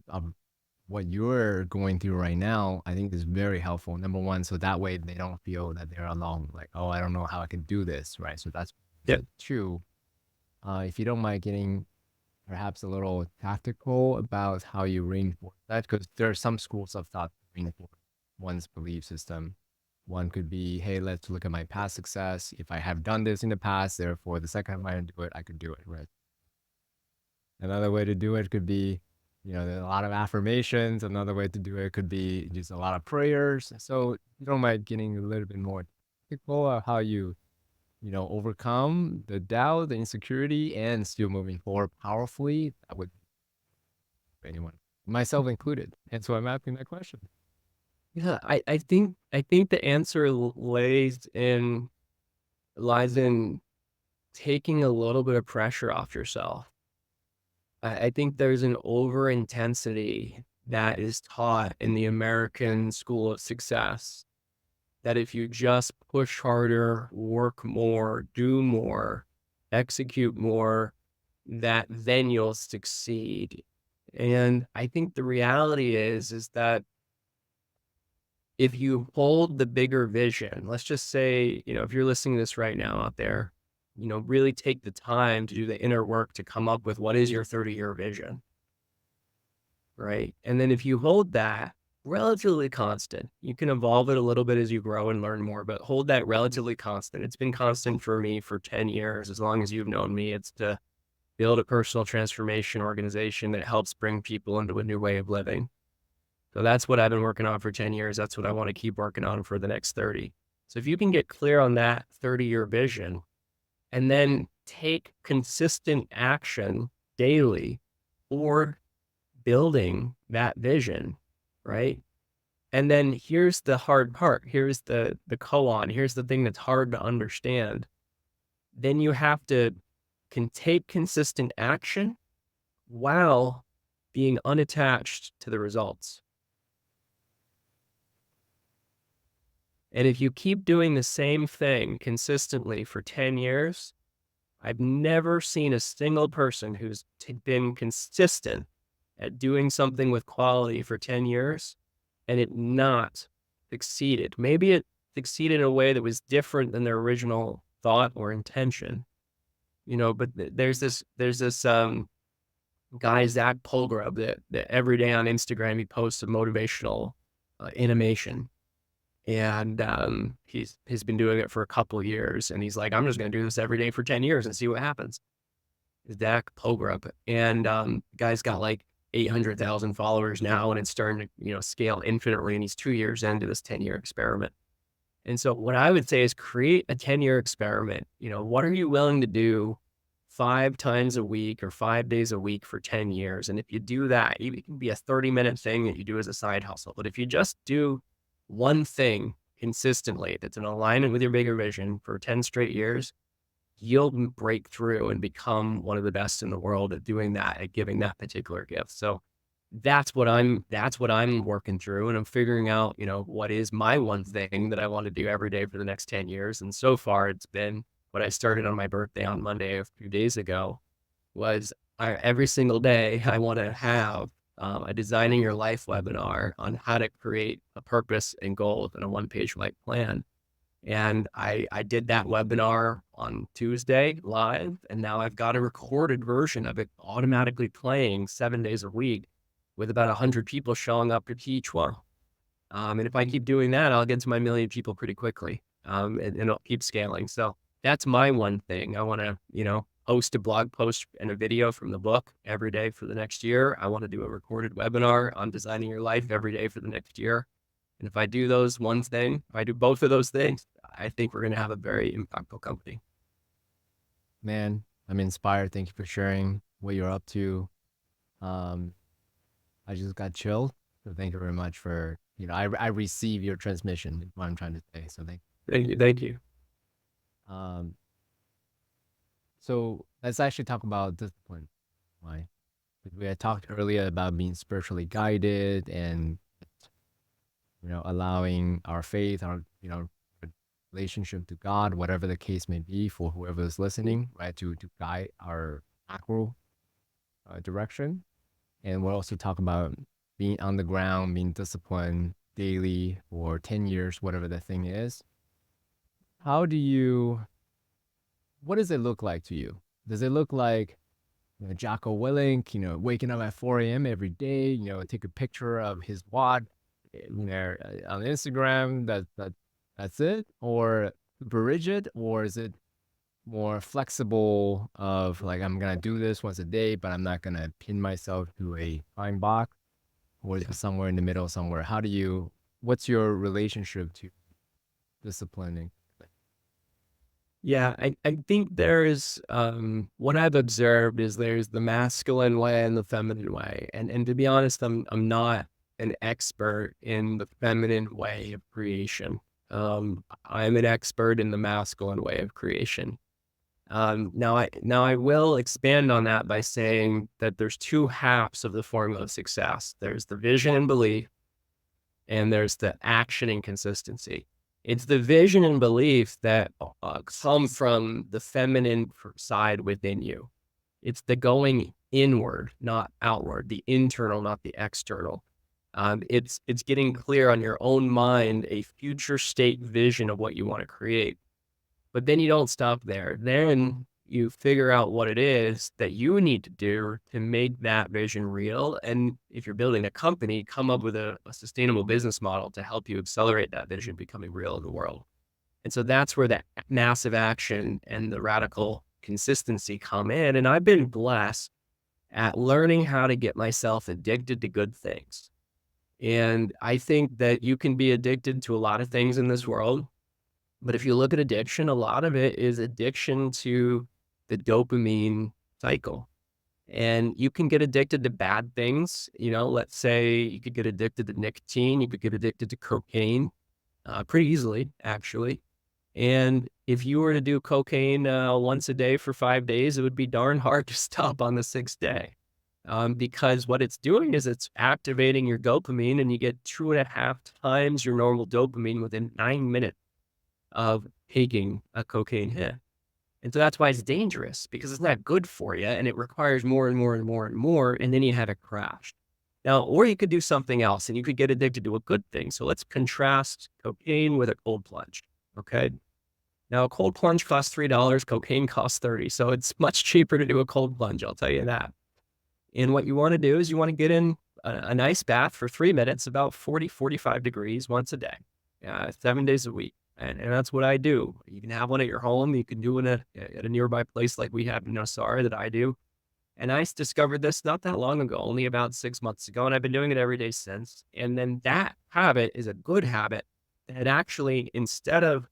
what you're going through right now, I think is very helpful. Number one, so that way they don't feel that they're alone. Like, oh, I don't know how I can do this, right? So that's yeah, two. If you don't mind getting perhaps a little tactical about how you reinforce that, because there are some schools of thought that reinforce one's belief system. One could be, hey, let's look at my past success. If I have done this in the past, therefore the second time I do it, I could do it, right? Another way to do it could be, there's a lot of affirmations. Another way to do it could be just a lot of prayers. So you don't mind getting a little bit more technical of how you, overcome the doubt, the insecurity, and still moving forward powerfully. That would be anyone, myself included. And so I'm asking that question. yeah, I think the answer lies in taking a little bit of pressure off yourself. I think there's an over intensity that is taught in the American school of success that if you just push harder, work more, do more, execute more, that then you'll succeed. And I think the reality is that if you hold the bigger vision, let's just say, if you're listening to this right now out there, really take the time to do the inner work to come up with what is your 30-year vision, right? And then if you hold that relatively constant, you can evolve it a little bit as you grow and learn more, but hold that relatively constant. It's been constant for me for 10 years. As long as you've known me, it's to build a personal transformation organization that helps bring people into a new way of living. So that's what I've been working on for 10 years. That's what I want to keep working on for the next 30. So if you can get clear on that 30-year vision and then take consistent action daily or building that vision, right? And then here's the hard part. Here's the koan. Here's the thing that's hard to understand. Then you have to can take consistent action while being unattached to the results. And if you keep doing the same thing consistently for 10 years, I've never seen a single person who's been consistent at doing something with quality for 10 years and it not succeeded. Maybe it succeeded in a way that was different than their original thought or intention, but there's this guy, Zach Polgrub, that every day on Instagram, he posts a motivational animation. And he's been doing it for a couple of years. And he's like, I'm just going to do this every day for 10 years and see what happens. Zach Polgrub. And guy's got like 800,000 followers now, and it's starting to, scale infinitely. And he's 2 years into this 10-year experiment. And so what I would say is create a 10-year experiment. What are you willing to do 5 times a week or 5 days a week for 10 years? And if you do that, it can be a 30-minute thing that you do as a side hustle. But if you just do one thing consistently that's in alignment with your bigger vision for 10 straight years, you'll break through and become one of the best in the world at doing that, at giving that particular gift. So that's what I'm working through, and I'm figuring out, what is my one thing that I want to do every day for the next 10 years. And so far it's been what I started on my birthday on Monday a few days ago was every single day I want to have a designing your life webinar on how to create a purpose and goals in a one-page life plan. And I did that webinar on Tuesday live, and now I've got a recorded version of it automatically playing 7 days a week with about 100 people showing up to each one. And if I keep doing that, I'll get to my million people pretty quickly. And it'll keep scaling. So that's my one thing. I want to, post a blog post and a video from the book every day for the next year. I want to do a recorded webinar on designing your life every day for the next year. And if I do if I do both of those things, I think we're going to have a very impactful company. Man, I'm inspired. Thank you for sharing what you're up to. Um, I just got chilled. So thank you very much for, I receive your transmission, is what I'm trying to say. So thank Thank you. Thank you. you. So let's actually talk about discipline. Right? We had talked earlier about being spiritually guided and, allowing our faith, our, relationship to God, whatever the case may be for whoever is listening, right, to guide our macro direction. And we're also talking about being on the ground, being disciplined daily for 10 years, whatever the thing is. How do you, what does it look like to you? Does it look like, Jocko Willink, waking up at 4 a.m. every day, take a picture of his wad, on Instagram, that's it? Or super rigid? Or is it more flexible of like, I'm going to do this once a day, but I'm not going to pin myself to a time box? Or is it somewhere in the middle somewhere? What's your relationship to disciplining? Yeah, I think there's what I've observed is there's the masculine way and the feminine way. And to be honest, I'm not an expert in the feminine way of creation. I'm an expert in the masculine way of creation. Now I will expand on that by saying that there's two halves of the formula of success. There's the vision and belief, and there's the action and consistency. It's the vision and belief that come from the feminine side within you. It's the going inward, not outward, the internal, not the external. It's getting clear on your own mind, a future state vision of what you want to create. But then you don't stop there. Then you figure out what it is that you need to do to make that vision real. And if you're building a company, come up with a sustainable business model to help you accelerate that vision becoming real in the world. And so that's where that massive action and the radical consistency come in. And I've been blessed at learning how to get myself addicted to good things. And I think that you can be addicted to a lot of things in this world. But if you look at addiction, a lot of it is addiction to the dopamine cycle. And you can get addicted to bad things. Let's say you could get addicted to nicotine, you could get addicted to cocaine pretty easily, actually. And if you were to do cocaine once a day for 5 days, it would be darn hard to stop on the sixth day. Because what it's doing is it's activating your dopamine, and you get 2.5 times your normal dopamine within 9 minutes of taking a cocaine hit. And so that's why it's dangerous, because it's not good for you and it requires more and more and more and more. And then you have a crash. Now, or you could do something else and you could get addicted to a good thing. So let's contrast cocaine with a cold plunge. Okay. Now, a cold plunge costs $3, cocaine costs 30. So it's much cheaper to do a cold plunge. I'll tell you that. And what you want to do is you want to get in a nice bath for 3 minutes, about 45 degrees once a day, 7 days a week. And that's what I do. You can have one at your home. You can do it at a nearby place like we have in Nosara that I do. And I discovered this not that long ago, only about 6 months ago. And I've been doing it every day since. And then that habit is a good habit that actually, instead of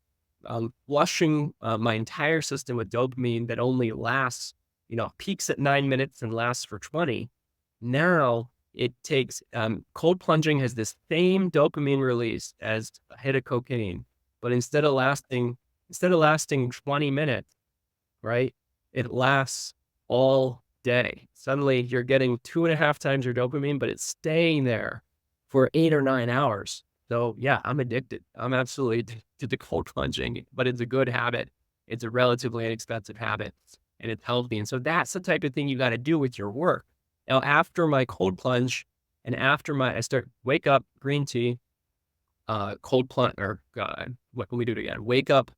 flushing my entire system with dopamine that only lasts, peaks at 9 minutes and lasts for 20, now it takes, cold plunging has this same dopamine release as a hit of cocaine. But instead of lasting 20 minutes, right, it lasts all day. Suddenly you're getting 2.5 times your dopamine, but it's staying there for 8 or 9 hours. So yeah, I'm addicted. I'm absolutely addicted to cold plunging, but it's a good habit. It's a relatively inexpensive habit and it's healthy. And so that's the type of thing you got to do with your work. Now, after my cold plunge and I wake up, green tea, cold plunge, or what can we do together? Wake up,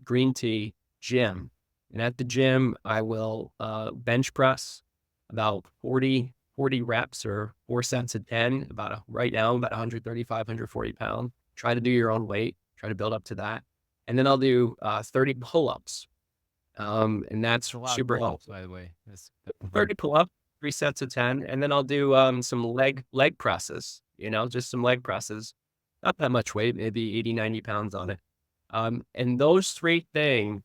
green tea, gym. And at the gym, I will bench press about 40 reps or 4 sets of 10, right now, about 135, 140 pounds. Try to do your own weight, try to build up to that. And then I'll do 30 pull-ups. And that's It's a lot of super pull-ups, helpful. by the way. That's 30 pull up, 3 sets of 10, and then I'll do some leg presses, just some leg presses. Not that much weight, maybe 80, 90 pounds on it. And those three things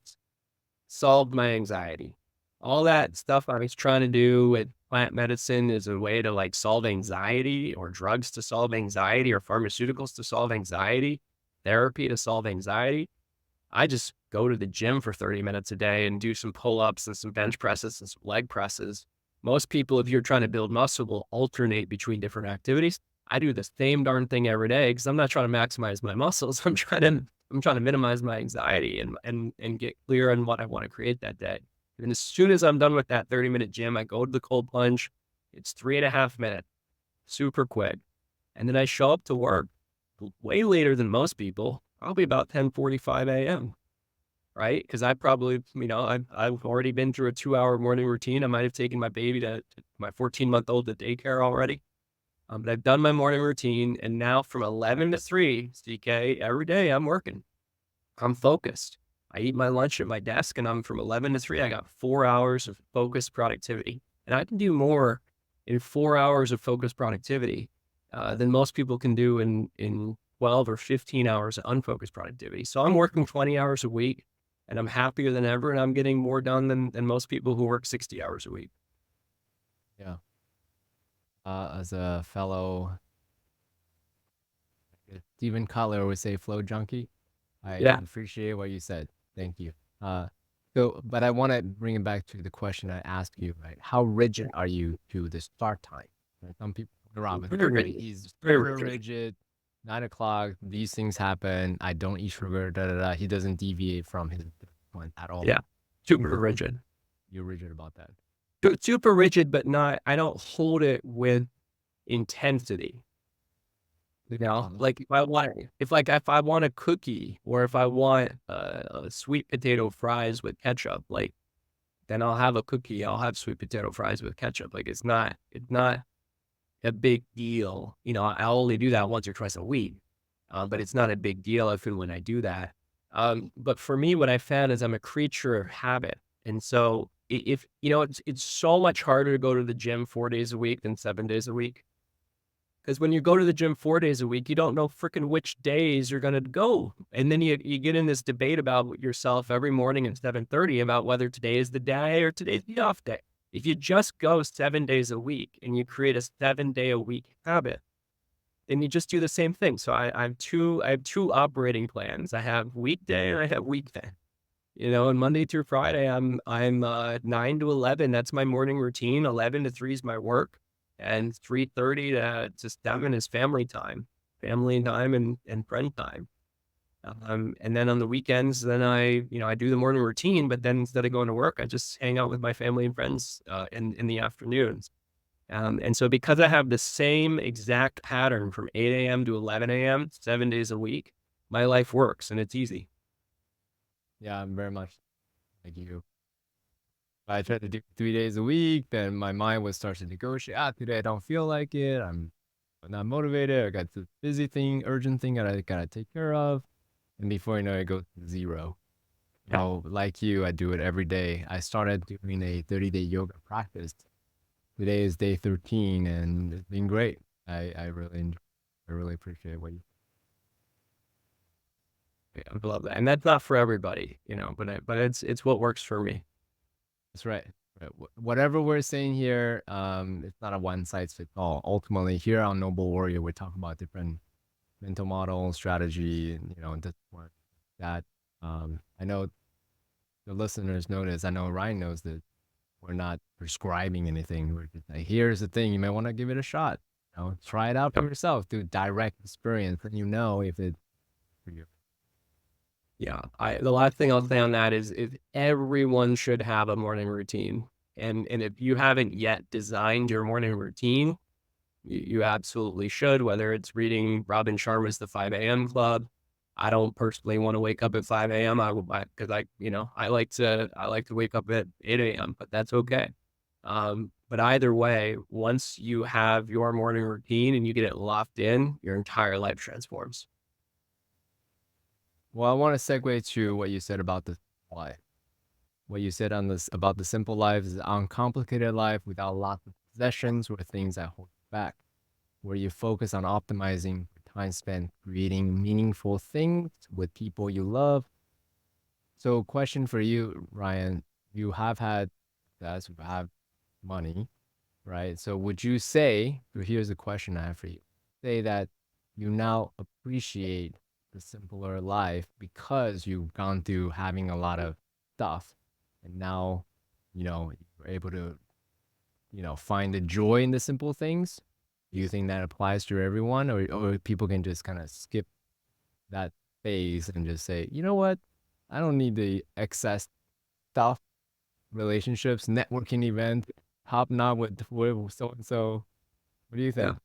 solved my anxiety. All that stuff I was trying to do with plant medicine is a way to like solve anxiety, or drugs to solve anxiety, or pharmaceuticals to solve anxiety, therapy to solve anxiety. I just go to the gym for 30 minutes a day and do some pull-ups and some bench presses and some leg presses. Most people, if you're trying to build muscle, will alternate between different activities. I do the same darn thing every day because I'm not trying to maximize my muscles. I'm trying to minimize my anxiety and get clear on what I want to create that day. And as soon as I'm done with that 30-minute gym, I go to the cold plunge. It's 3.5 minutes, super quick. And then I show up to work way later than most people, probably about 10:45 a.m. Right? Because I probably, I've already been through a 2-hour morning routine. I might have taken my baby to my 14-month-old to daycare already. But I've done my morning routine, and now from 11 to 3, CK, every day I'm working. I'm focused. I eat my lunch at my desk, and I'm from 11 to 3. I got 4 hours of focused productivity, and I can do more in 4 hours of focused productivity than most people can do in 12 or 15 hours of unfocused productivity. So I'm working 20 hours a week, and I'm happier than ever, and I'm getting more done than most people who work 60 hours a week. yeah. As a fellow Stephen Kotler would say, flow junkie, I Yeah, appreciate what you said. Thank you. Uh, but I want to bring it back to the question I asked you, right? How rigid are you to the start time? Right? Some people, Robin, very rigid. he's Very super rigid. rigid. 9 o'clock, these things happen. I don't eat sugar. Da da da. He doesn't deviate from his point at all. Yeah, super rigid. You're rigid about that. Super rigid, but not. I don't hold it with intensity. Like if I want a cookie, or if I want sweet potato fries with ketchup, like then I'll have a cookie. I'll have sweet potato fries with ketchup. Like it's not a big deal. I'll only do that once or twice a week, but it's not a big deal if and when I do that. But for me, what I found is I'm a creature of habit, and so if it's so much harder to go to the gym 4 days a week than 7 days a week. Because when you go to the gym 4 days a week, you don't know freaking which days you're going to go. And then you get in this debate about yourself every morning at 7:30 about whether today is the day or today's the off day. If you just go 7 days a week and you create a 7-day-a-week habit, then you just do the same thing. So I have two operating plans. I have weekday and I have weekday. And Monday through Friday, I'm 9 to 11. That's my morning routine. 11 to 3 is my work, and 3:30 to 7 is family time and friend time. And then on the weekends, then I do the morning routine, but then instead of going to work, I just hang out with my family and friends in the afternoons. And so because I have the same exact pattern from 8 a.m. to 11 a.m., 7 days a week, my life works and it's easy. Yeah, I'm very much like you. I try to do 3 days a week, then my mind would start to negotiate. Today I don't feel like it. I'm not motivated. I got this busy thing, urgent thing that I gotta take care of. And before you know it, goes to zero. Yeah. Like you, I do it every day. I started doing a 30-day yoga practice. Today is day 13, and it's been great. I really enjoy. I really appreciate what you. Yeah, I love that, and that's not for everybody, but it's what works for me. That's right. Right. Whatever we're saying here, it's not a one size fits all. Ultimately, here on Noble Warrior, we talk about different mental model strategy, and this one, that. I know the listeners know this. I know Ryan knows that we're not prescribing anything. We're just like, here's the thing, you might want to give it a shot. Try it out for Yep. yourself through direct experience, and if it's for you. Yeah, the last thing I'll say on that is everyone should have a morning routine, and if you haven't yet designed your morning routine, you absolutely should. Whether it's reading Robin Sharma's The 5 a.m. Club. I don't personally want to wake up at 5 a.m. Because I like to wake up at 8 a.m. But that's okay. But either way, once you have your morning routine and you get it locked in, your entire life transforms. Well, I want to segue to what you said about the why. what you said on this about the simple life is uncomplicated life without lots of possessions or things that hold you back, where you focus on optimizing time spent creating meaningful things with people you love. So, question for you, Ryan. You have had success, you have money, right? So, would you say, so here's a question I have for you, say that you now appreciate the simpler life because you've gone through having a lot of stuff and now, you're able to, find the joy in the simple things? Do you think that applies to everyone, or people can just kind of skip that phase and just say, you know what? I don't need the excess stuff, relationships, networking event, hopping on with so and so. What do you Yeah. think?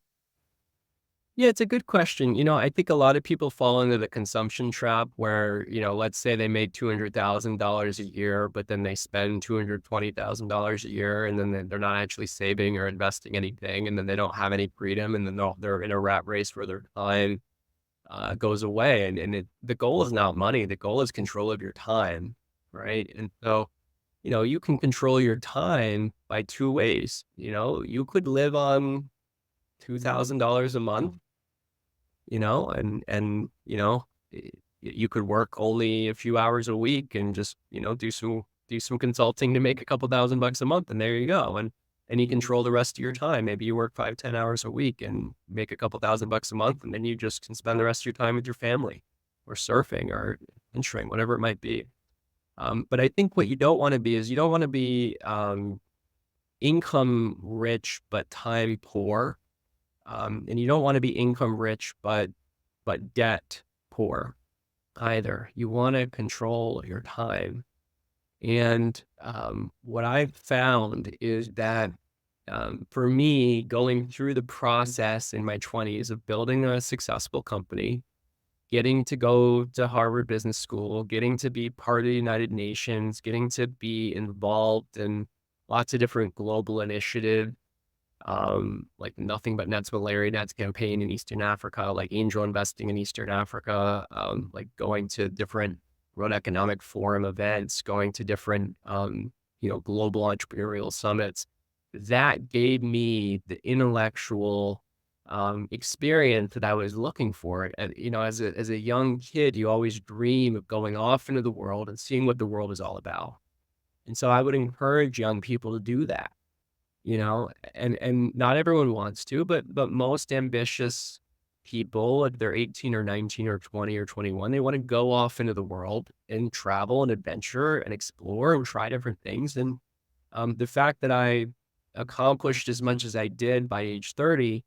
Yeah, it's a good question. I think a lot of people fall into the consumption trap where, let's say they made $200,000 a year, but then they spend $220,000 a year, and then they're not actually saving or investing anything, and then they don't have any freedom, and then they're in a rat race where their time goes away. And the goal is not money. The goal is control of your time, right? And so, you can control your time by two ways. You could live on $2,000 a month, and you could work only a few hours a week and just, do some consulting to make a couple $1,000 a month, and there you go. And you control the rest of your time. Maybe you work 5, 10 hours a week and make a couple $1,000 a month, and then you just can spend the rest of your time with your family or surfing or insuring, whatever it might be. But I think what you don't want to be is you don't want to be income rich but time poor, and you don't want to be income rich but debt poor either. You want to control your time. And what I've found is that for me, going through the process in my 20s of building a successful company, getting to go to Harvard Business School, getting to be part of the United Nations, getting to be involved in lots of different global initiatives, like Nothing But Nets Malaria Nets campaign in Eastern Africa, like angel investing in Eastern Africa, like going to different World Economic Forum events, going to different, global entrepreneurial summits. That gave me the intellectual experience that I was looking for. And, as a young kid, you always dream of going off into the world and seeing what the world is all about. And so I would encourage young people to do that, and not everyone wants to, but most ambitious people, if they're 18 or 19 or 20 or 21, they want to go off into the world and travel and adventure and explore and try different things. And the fact that I accomplished as much as I did by age 30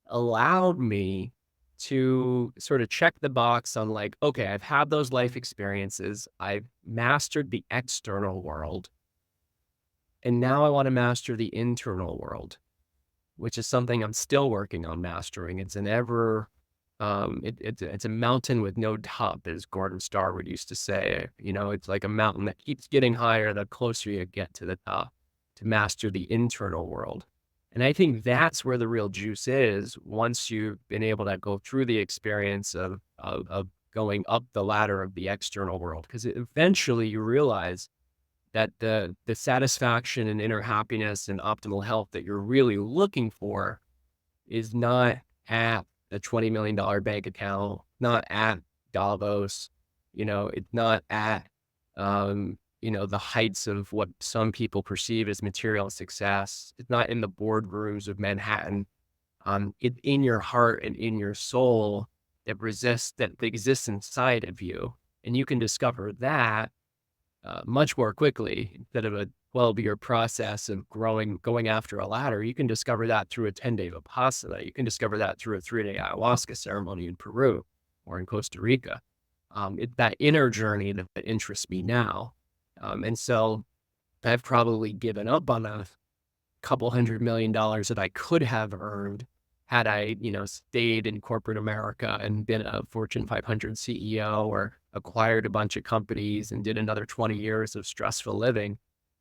allowed me to sort of check the box on, like, okay, I've had those life experiences. I've mastered the external world. And now I want to master the internal world, which is something I'm still working on mastering. It's an ever, it's a mountain with no top, as Gordon Starwood used to say. It's like a mountain that keeps getting higher the closer you get to the top, to master the internal world. And I think that's where the real juice is once you've been able to go through the experience of going up the ladder of the external world. Because eventually you realize that the satisfaction and inner happiness and optimal health that you're really looking for is not at a $20 million bank account, not at Davos, it's not at, the heights of what some people perceive as material success. It's not in the boardrooms of Manhattan. It's in your heart and in your soul that exists inside of you. And you can discover that much more quickly. Instead of a 12-year process of going after a ladder. You can discover that through a 10-day Vipassana. You can discover that through a 3-day ayahuasca ceremony in Peru or in Costa Rica. It's that inner journey that interests me now. And so I've probably given up on a couple $100 million that I could have earned had I, stayed in corporate America and been a Fortune 500 CEO or acquired a bunch of companies and did another 20 years of stressful living.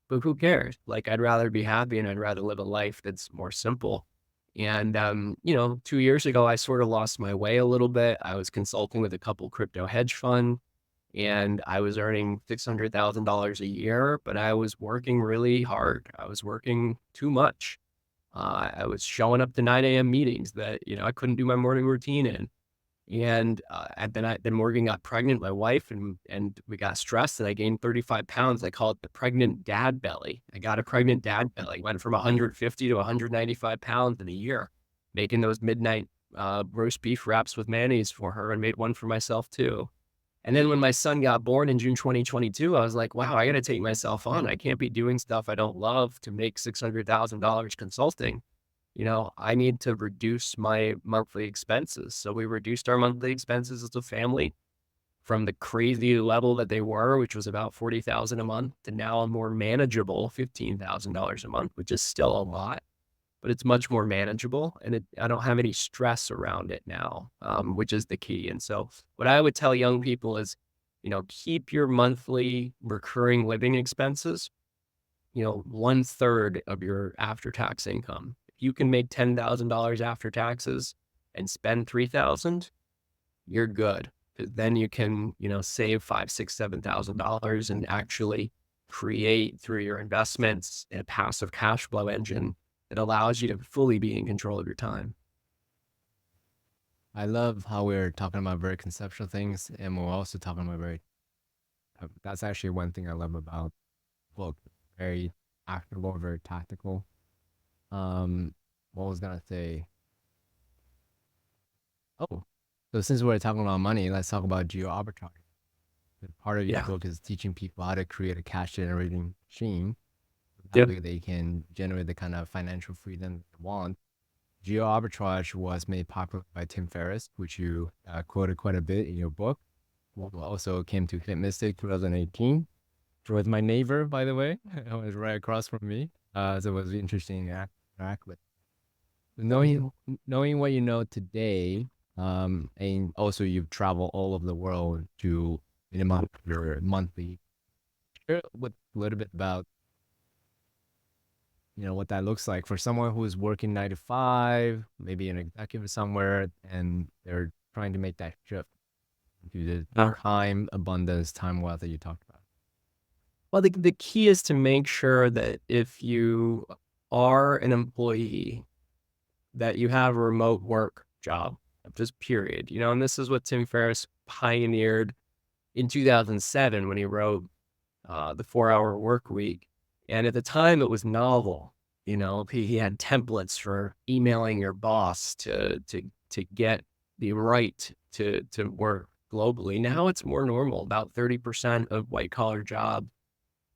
But who cares? Like, I'd rather be happy and I'd rather live a life that's more simple. And, 2 years ago, I sort of lost my way a little bit. I was consulting with a couple crypto hedge funds, and I was earning $600,000 a year, but I was working really hard. I was working too much. I was showing up to 9 a.m. meetings that, I couldn't do my morning routine in. And then Morgan got pregnant, my wife, and we got stressed and I gained 35 pounds. I call it the pregnant dad belly. I got a pregnant dad belly, went from 150 to 195 pounds in a year, making those midnight roast beef wraps with mayonnaise for her, and made one for myself too. And then when my son got born in June 2022, I was like, wow, I got to take myself on. I can't be doing stuff I don't love to make $600,000 consulting. I need to reduce my monthly expenses. So we reduced our monthly expenses as a family from the crazy level that they were, which was about 40,000 a month, to now a more manageable $15,000 a month, which is still a lot, but it's much more manageable, and I don't have any stress around it now, which is the key. And so what I would tell young people is, keep your monthly recurring living expenses, 1/3 of your after-tax income. If you can make $10,000 after taxes and spend 3,000, you're good. 'Cause then you can, save 5, 6, $7,000 and actually create through your investments a passive cash flow engine that allows you to fully be in control of your time. I love how we're talking about very conceptual things, and we're also talking about very. That's actually one thing I love about the book. Very actionable, very tactical. What was I gonna say? Oh, so since we're talking about money, let's talk about geo arbitrage. Part of your Yeah. book is teaching people how to create a cash generating machine. That Yep. way they can generate the kind of financial freedom they want. Geo arbitrage was made popular by Tim Ferriss, which you quoted quite a bit in your book. Who also came to Hit Mystic 2018. It was my neighbor, by the way. It was right across from me. So it was interesting to interact with. Knowing what you know today, and also you've traveled all over the world to minimize your monthly. Share with a little bit about what that looks like for someone who is working 9 to 5, maybe an executive somewhere, and they're trying to make that shift to the Uh, time abundance, time wealth that you talked about. well, the key is to make sure that if you are an employee, that you have a remote work job, just period. And this is what Tim Ferriss pioneered in 2007 when he wrote the 4 Hour Work Week. And at the time, it was novel. He had templates for emailing your boss to get the right to work globally. Now it's more normal. About 30% of white collar jobs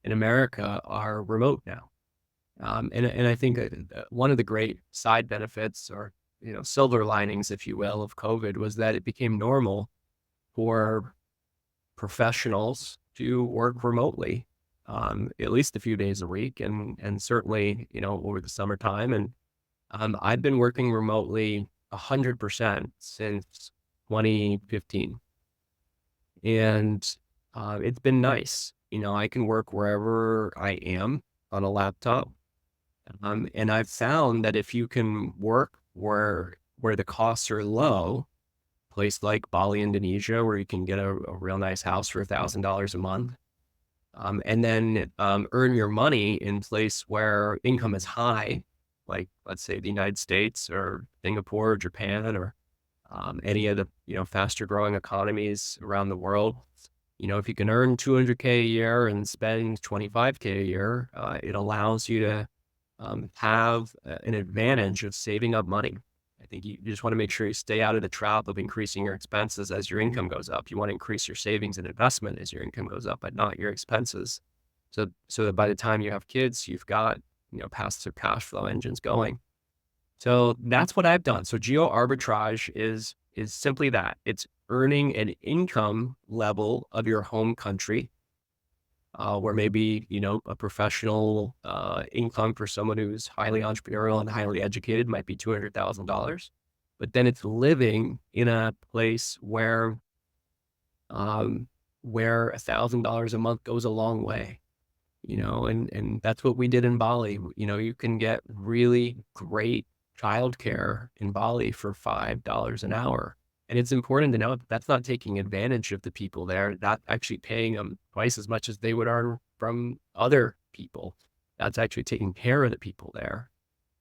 in America are remote now. And I think one of the great side benefits, or silver linings, if you will, of COVID was that it became normal for professionals to work remotely, at least a few days a week, and certainly over the summertime. And I've been working remotely 100% since 2015, and it's been nice. I can work wherever I am on a laptop. And I've found that if you can work where the costs are low, place like Bali, Indonesia, where you can get a real nice house for $1,000 a month, and then earn your money in place where income is high, like let's say the United States or Singapore or Japan or any of the faster growing economies around the world. If you can earn 200K a year and spend 25K a year, it allows you to have an advantage of saving up money. I think you just want to make sure you stay out of the trap of increasing your expenses as your income goes up. You want to increase your savings and investment as your income goes up, but not your expenses. So that by the time you have kids, you've got, passive cash flow engines going. So that's what I've done. So geo arbitrage is simply that. It's earning an income level of your home country, where maybe, a professional income for someone who's highly entrepreneurial and highly educated might be $200,000. But then it's living in a place um, where $1,000 a month goes a long way, and that's what we did in Bali. You can get really great childcare in Bali for $5 an hour. And it's important to know that that's not taking advantage of the people there, not actually paying them twice as much as they would earn from other people. That's actually taking care of the people there.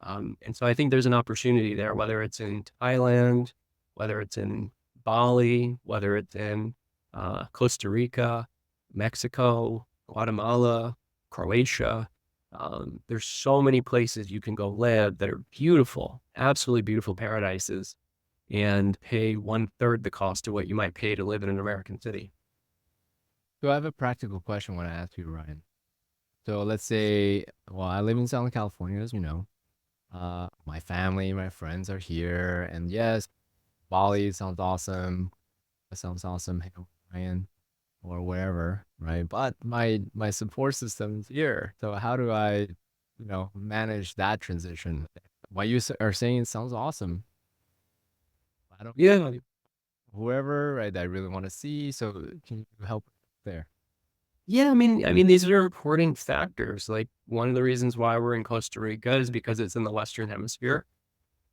And so I think there's an opportunity there, whether it's in Thailand, whether it's in Bali, whether it's in Costa Rica, Mexico, Guatemala, Croatia. There's so many places you can go live that are beautiful, absolutely beautiful paradises, and pay one-third the cost of what you might pay to live in an American city. So I have a practical question I want to ask you, Ryan. So let's say, well, I live in Southern California, as you know. My family, my friends are here, and yes, Bali sounds awesome. That sounds awesome, hey, Ryan, or wherever, right? But my support system's here. So how do I, manage that transition? What you are saying sounds awesome. I don't Yeah, whoever, right, that I really want to see. So can you help there? yeah. I mean, these are important factors. Like one of the reasons why we're in Costa Rica is because it's in the Western Hemisphere,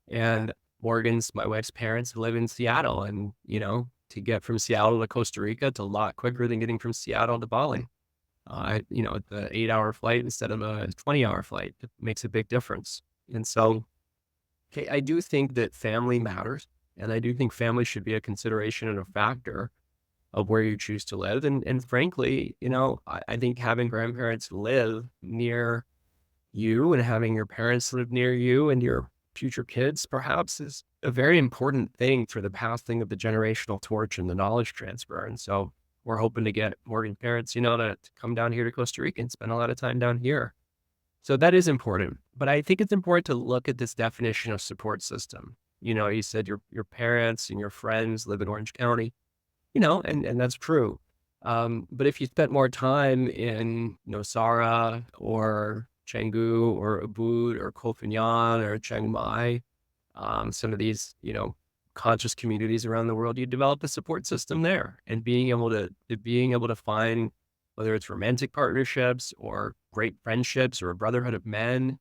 and Morgan's, my wife's parents, live in Seattle, and to get from Seattle to Costa Rica, it's a lot quicker than getting from Seattle to Bali. It's an 8-hour flight instead of a 20-hour flight. It makes a big difference. And so, okay, I do think that family matters. And I do think family should be a consideration and a factor of where you choose to live. And frankly, I think having grandparents live near you and having your parents live near you and your future kids perhaps is a very important thing for the passing of the generational torch and the knowledge transfer. And so we're hoping to get Morgan parents, to come down here to Costa Rica and spend a lot of time down here. So that is important. But I think it's important to look at this definition of support system. You said your parents and your friends live in Orange County, and that's true. But if you spent more time in Nosara or Canggu or Ubud or Koh Phangan or Chiang Mai, some of these, conscious communities around the world, you develop a support system there, and being able to find whether it's romantic partnerships or great friendships or a brotherhood of men,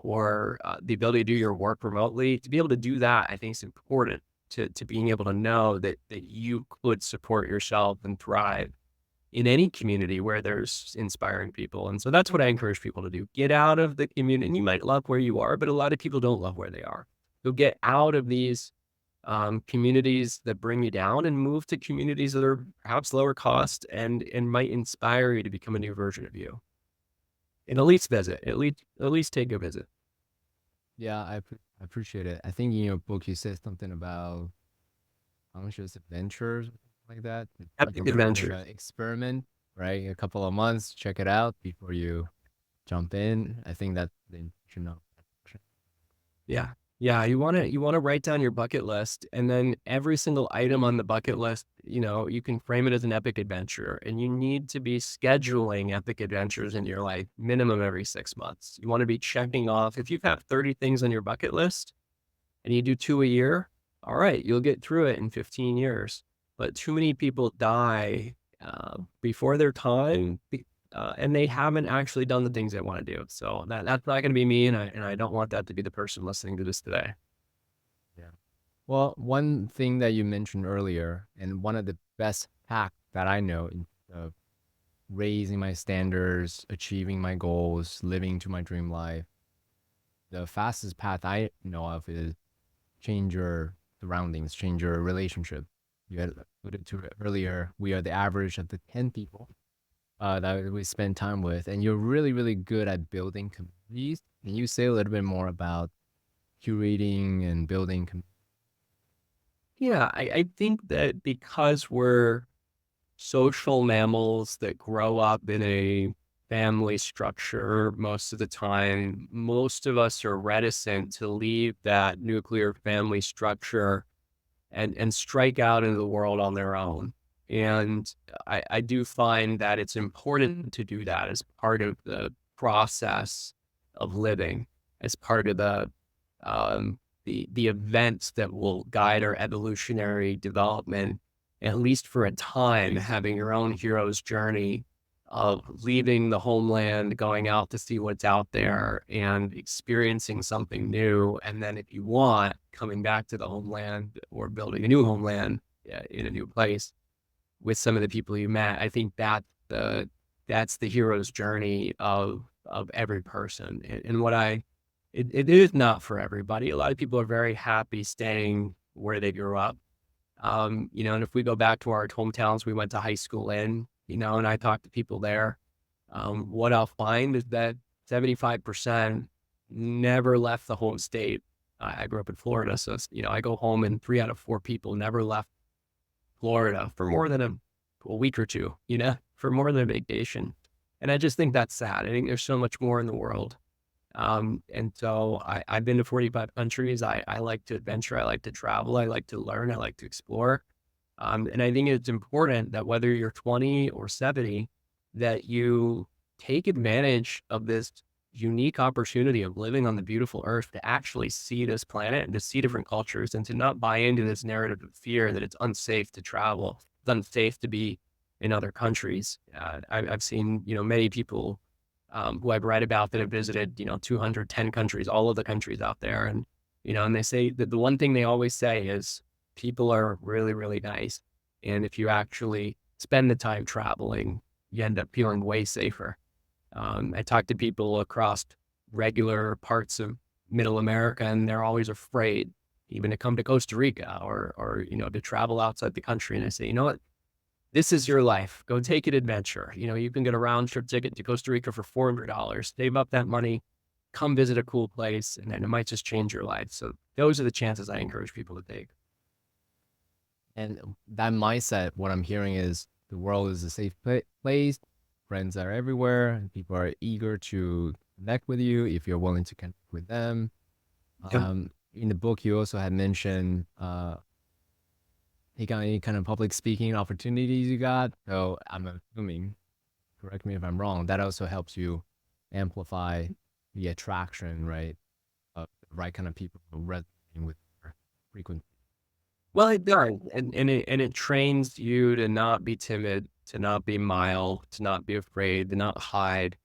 or the ability to do your work remotely, to be able to do that, I think is important to being able to know that you could support yourself and thrive in any community where there's inspiring people. And so that's what I encourage people to do. Get out of the community. And you might love where you are, but a lot of people don't love where they are. So get out of these communities that bring you down and move to communities that are perhaps lower cost and might inspire you to become a new version of you. And at least visit, at least take a visit. Yeah, I appreciate it. I think in your book you said something about conscious adventures, like that. Like a Epic little bit of adventure. an experiment, right? A couple of months, check it out before you jump in. I think that's the intention of. Yeah. Yeah, you wanna write down your bucket list, and then every single item on the bucket list, you can frame it as an epic adventure, and you need to be scheduling epic adventures in your life minimum every 6 months. You wanna be checking off if you've 30 things on your bucket list and you do 2 a year, all right, you'll get through it in 15 years. But too many people die before their time, and they haven't actually done the things they want to do. So that's not going to be me, and I don't want that to be the person listening to this today. Yeah. Well, one thing that you mentioned earlier, and one of the best hacks that I know in raising my standards, achieving my goals, living to my dream life, the fastest path I know of is change your surroundings, change your relationship. You had alluded to it earlier. We are the average of the 10 people that we spend time with, and you're really, really good at building communities. Can you say a little bit more about curating and building? Yeah, I think that because we're social mammals that grow up in a family structure most of the time, most of us are reticent to leave that nuclear family structure and strike out into the world on their own. And I do find that it's important to do that as part of the process of living, as part of the events that will guide our evolutionary development, at least for a time, having your own hero's journey of leaving the homeland, going out to see what's out there and experiencing something new. And then if you want, coming back to the homeland or building a new homeland in a new place with some of the people you met. I think the that's the hero's journey of every person. And what it is not for everybody. A lot of people are very happy staying where they grew up. And if we go back to our hometowns we went to high school in, and I talk to people there, what I'll find is that 75% never left the home state. I grew up in Florida, so I go home and 3 out of 4 people never left Florida for more than a week or two, for more than a vacation. And I just think that's sad. I think there's so much more in the world. And so I've been to 45 countries. I like to adventure. I like to travel. I like to learn. I like to explore. And I think it's important that whether you're 20 or 70, that you take advantage of this unique opportunity of living on the beautiful earth to actually see this planet and to see different cultures and to not buy into this narrative of fear that it's unsafe to travel. It's unsafe to be in other countries. I've seen, many people who I've read about that have visited, 210 countries, all of the countries out there. And they say that the one thing they always say is people are really, really nice. And if you actually spend the time traveling, you end up feeling way safer. I talk to people across regular parts of middle America, and they're always afraid even to come to Costa Rica or to travel outside the country. And I say, you know what? This is your life. Go take an adventure. You can get a round trip ticket to Costa Rica for $400. Save up that money, come visit a cool place, and then it might just change your life. So those are the chances I encourage people to take. And that mindset, what I'm hearing is the world is a safe place. Friends are everywhere. And people are eager to connect with you if you're willing to connect with them. Yep. In the book, you also had mentioned any kind of public speaking opportunities you got. So I'm assuming, correct me if I'm wrong, that also helps you amplify the attraction, right? Of the right kind of people who resonate with your frequency. Well, it does, and it trains you to not be timid, to not be mild, to not be afraid, to not hide.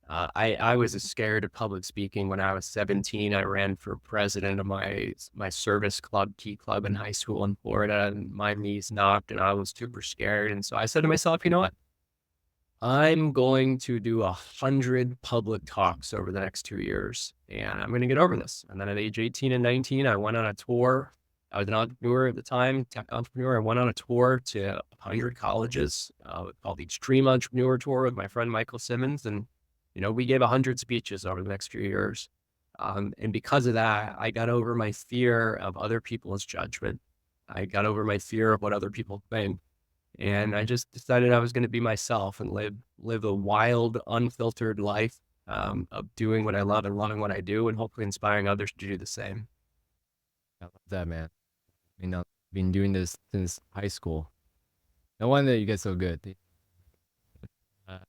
I was scared of public speaking when I was 17. I ran for president of my service club, Key Club in high school in Florida, and my knees knocked, and I was super scared. And so I said to myself, you know what? I'm going to do 100 public talks over the next 2 years, and I'm going to get over this. And then at age 18 and 19, I went on a tour. I was an entrepreneur at the time, tech entrepreneur. I went on a tour to 100 colleges called the Extreme Entrepreneur Tour with my friend Michael Simmons. And, we gave 100 speeches over the next few years. And because of that, I got over my fear of other people's judgment. I got over my fear of what other people think. And I just decided I was going to be myself and live a wild, unfiltered life of doing what I love and loving what I do, and hopefully inspiring others to do the same. I love that, man. I've been doing this since high school. No wonder you get so good.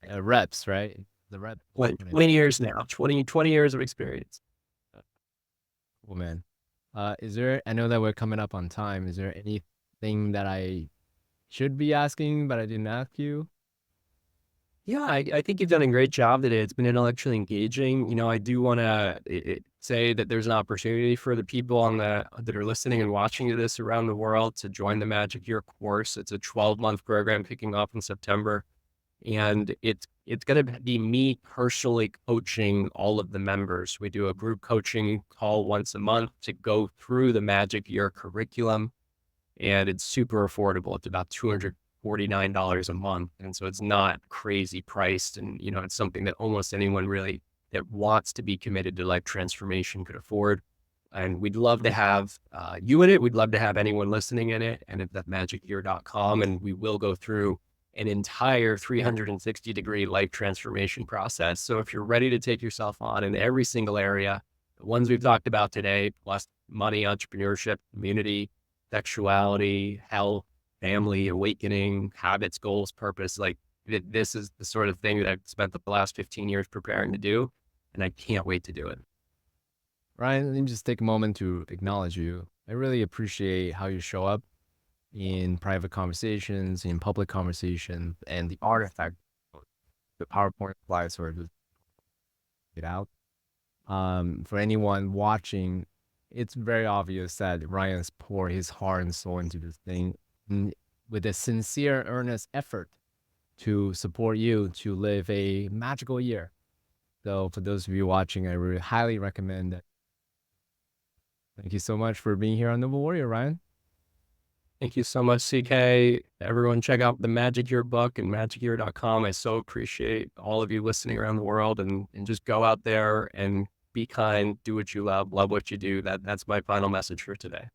Reps, right? The rep. What, 20 years now, 20 years of experience. Cool, man. I know that we're coming up on time. Is there anything that I should be asking, but I didn't ask you? Yeah, I think you've done a great job today. It's been intellectually engaging. I do want to say that there's an opportunity for the people that are listening and watching to this around the world to join the Magic Year course. It's a 12-month program kicking off in September, and it's going to be me personally coaching all of the members. We do a group coaching call once a month to go through the Magic Year curriculum, and it's super affordable. It's about $249 a month. And so it's not crazy priced. And, it's something that almost anyone really that wants to be committed to life transformation could afford. And we'd love to have you in it. We'd love to have anyone listening in it. And it's at magicyear.com. And we will go through an entire 360-degree life transformation process. So if you're ready to take yourself on in every single area, the ones we've talked about today, plus money, entrepreneurship, community, sexuality, health, family, awakening, habits, goals, purpose, like this is the sort of thing that I've spent the last 15 years preparing to do. And I can't wait to do it. Ryan, let me just take a moment to acknowledge you. I really appreciate how you show up in private conversations, in public conversations, and the artifact the PowerPoint slides or just it out. For anyone watching, it's very obvious that Ryan's poured his heart and soul into this thing with a sincere, earnest effort to support you to live a magical year. So for those of you watching, I really highly recommend it. Thank you so much for being here on Noble Warrior, Ryan. Thank you so much, CK. Everyone check out the Magic Year book and magicyear.com. I so appreciate all of you listening around the world, and just go out there and be kind, do what you love what you do. That's my final message for today.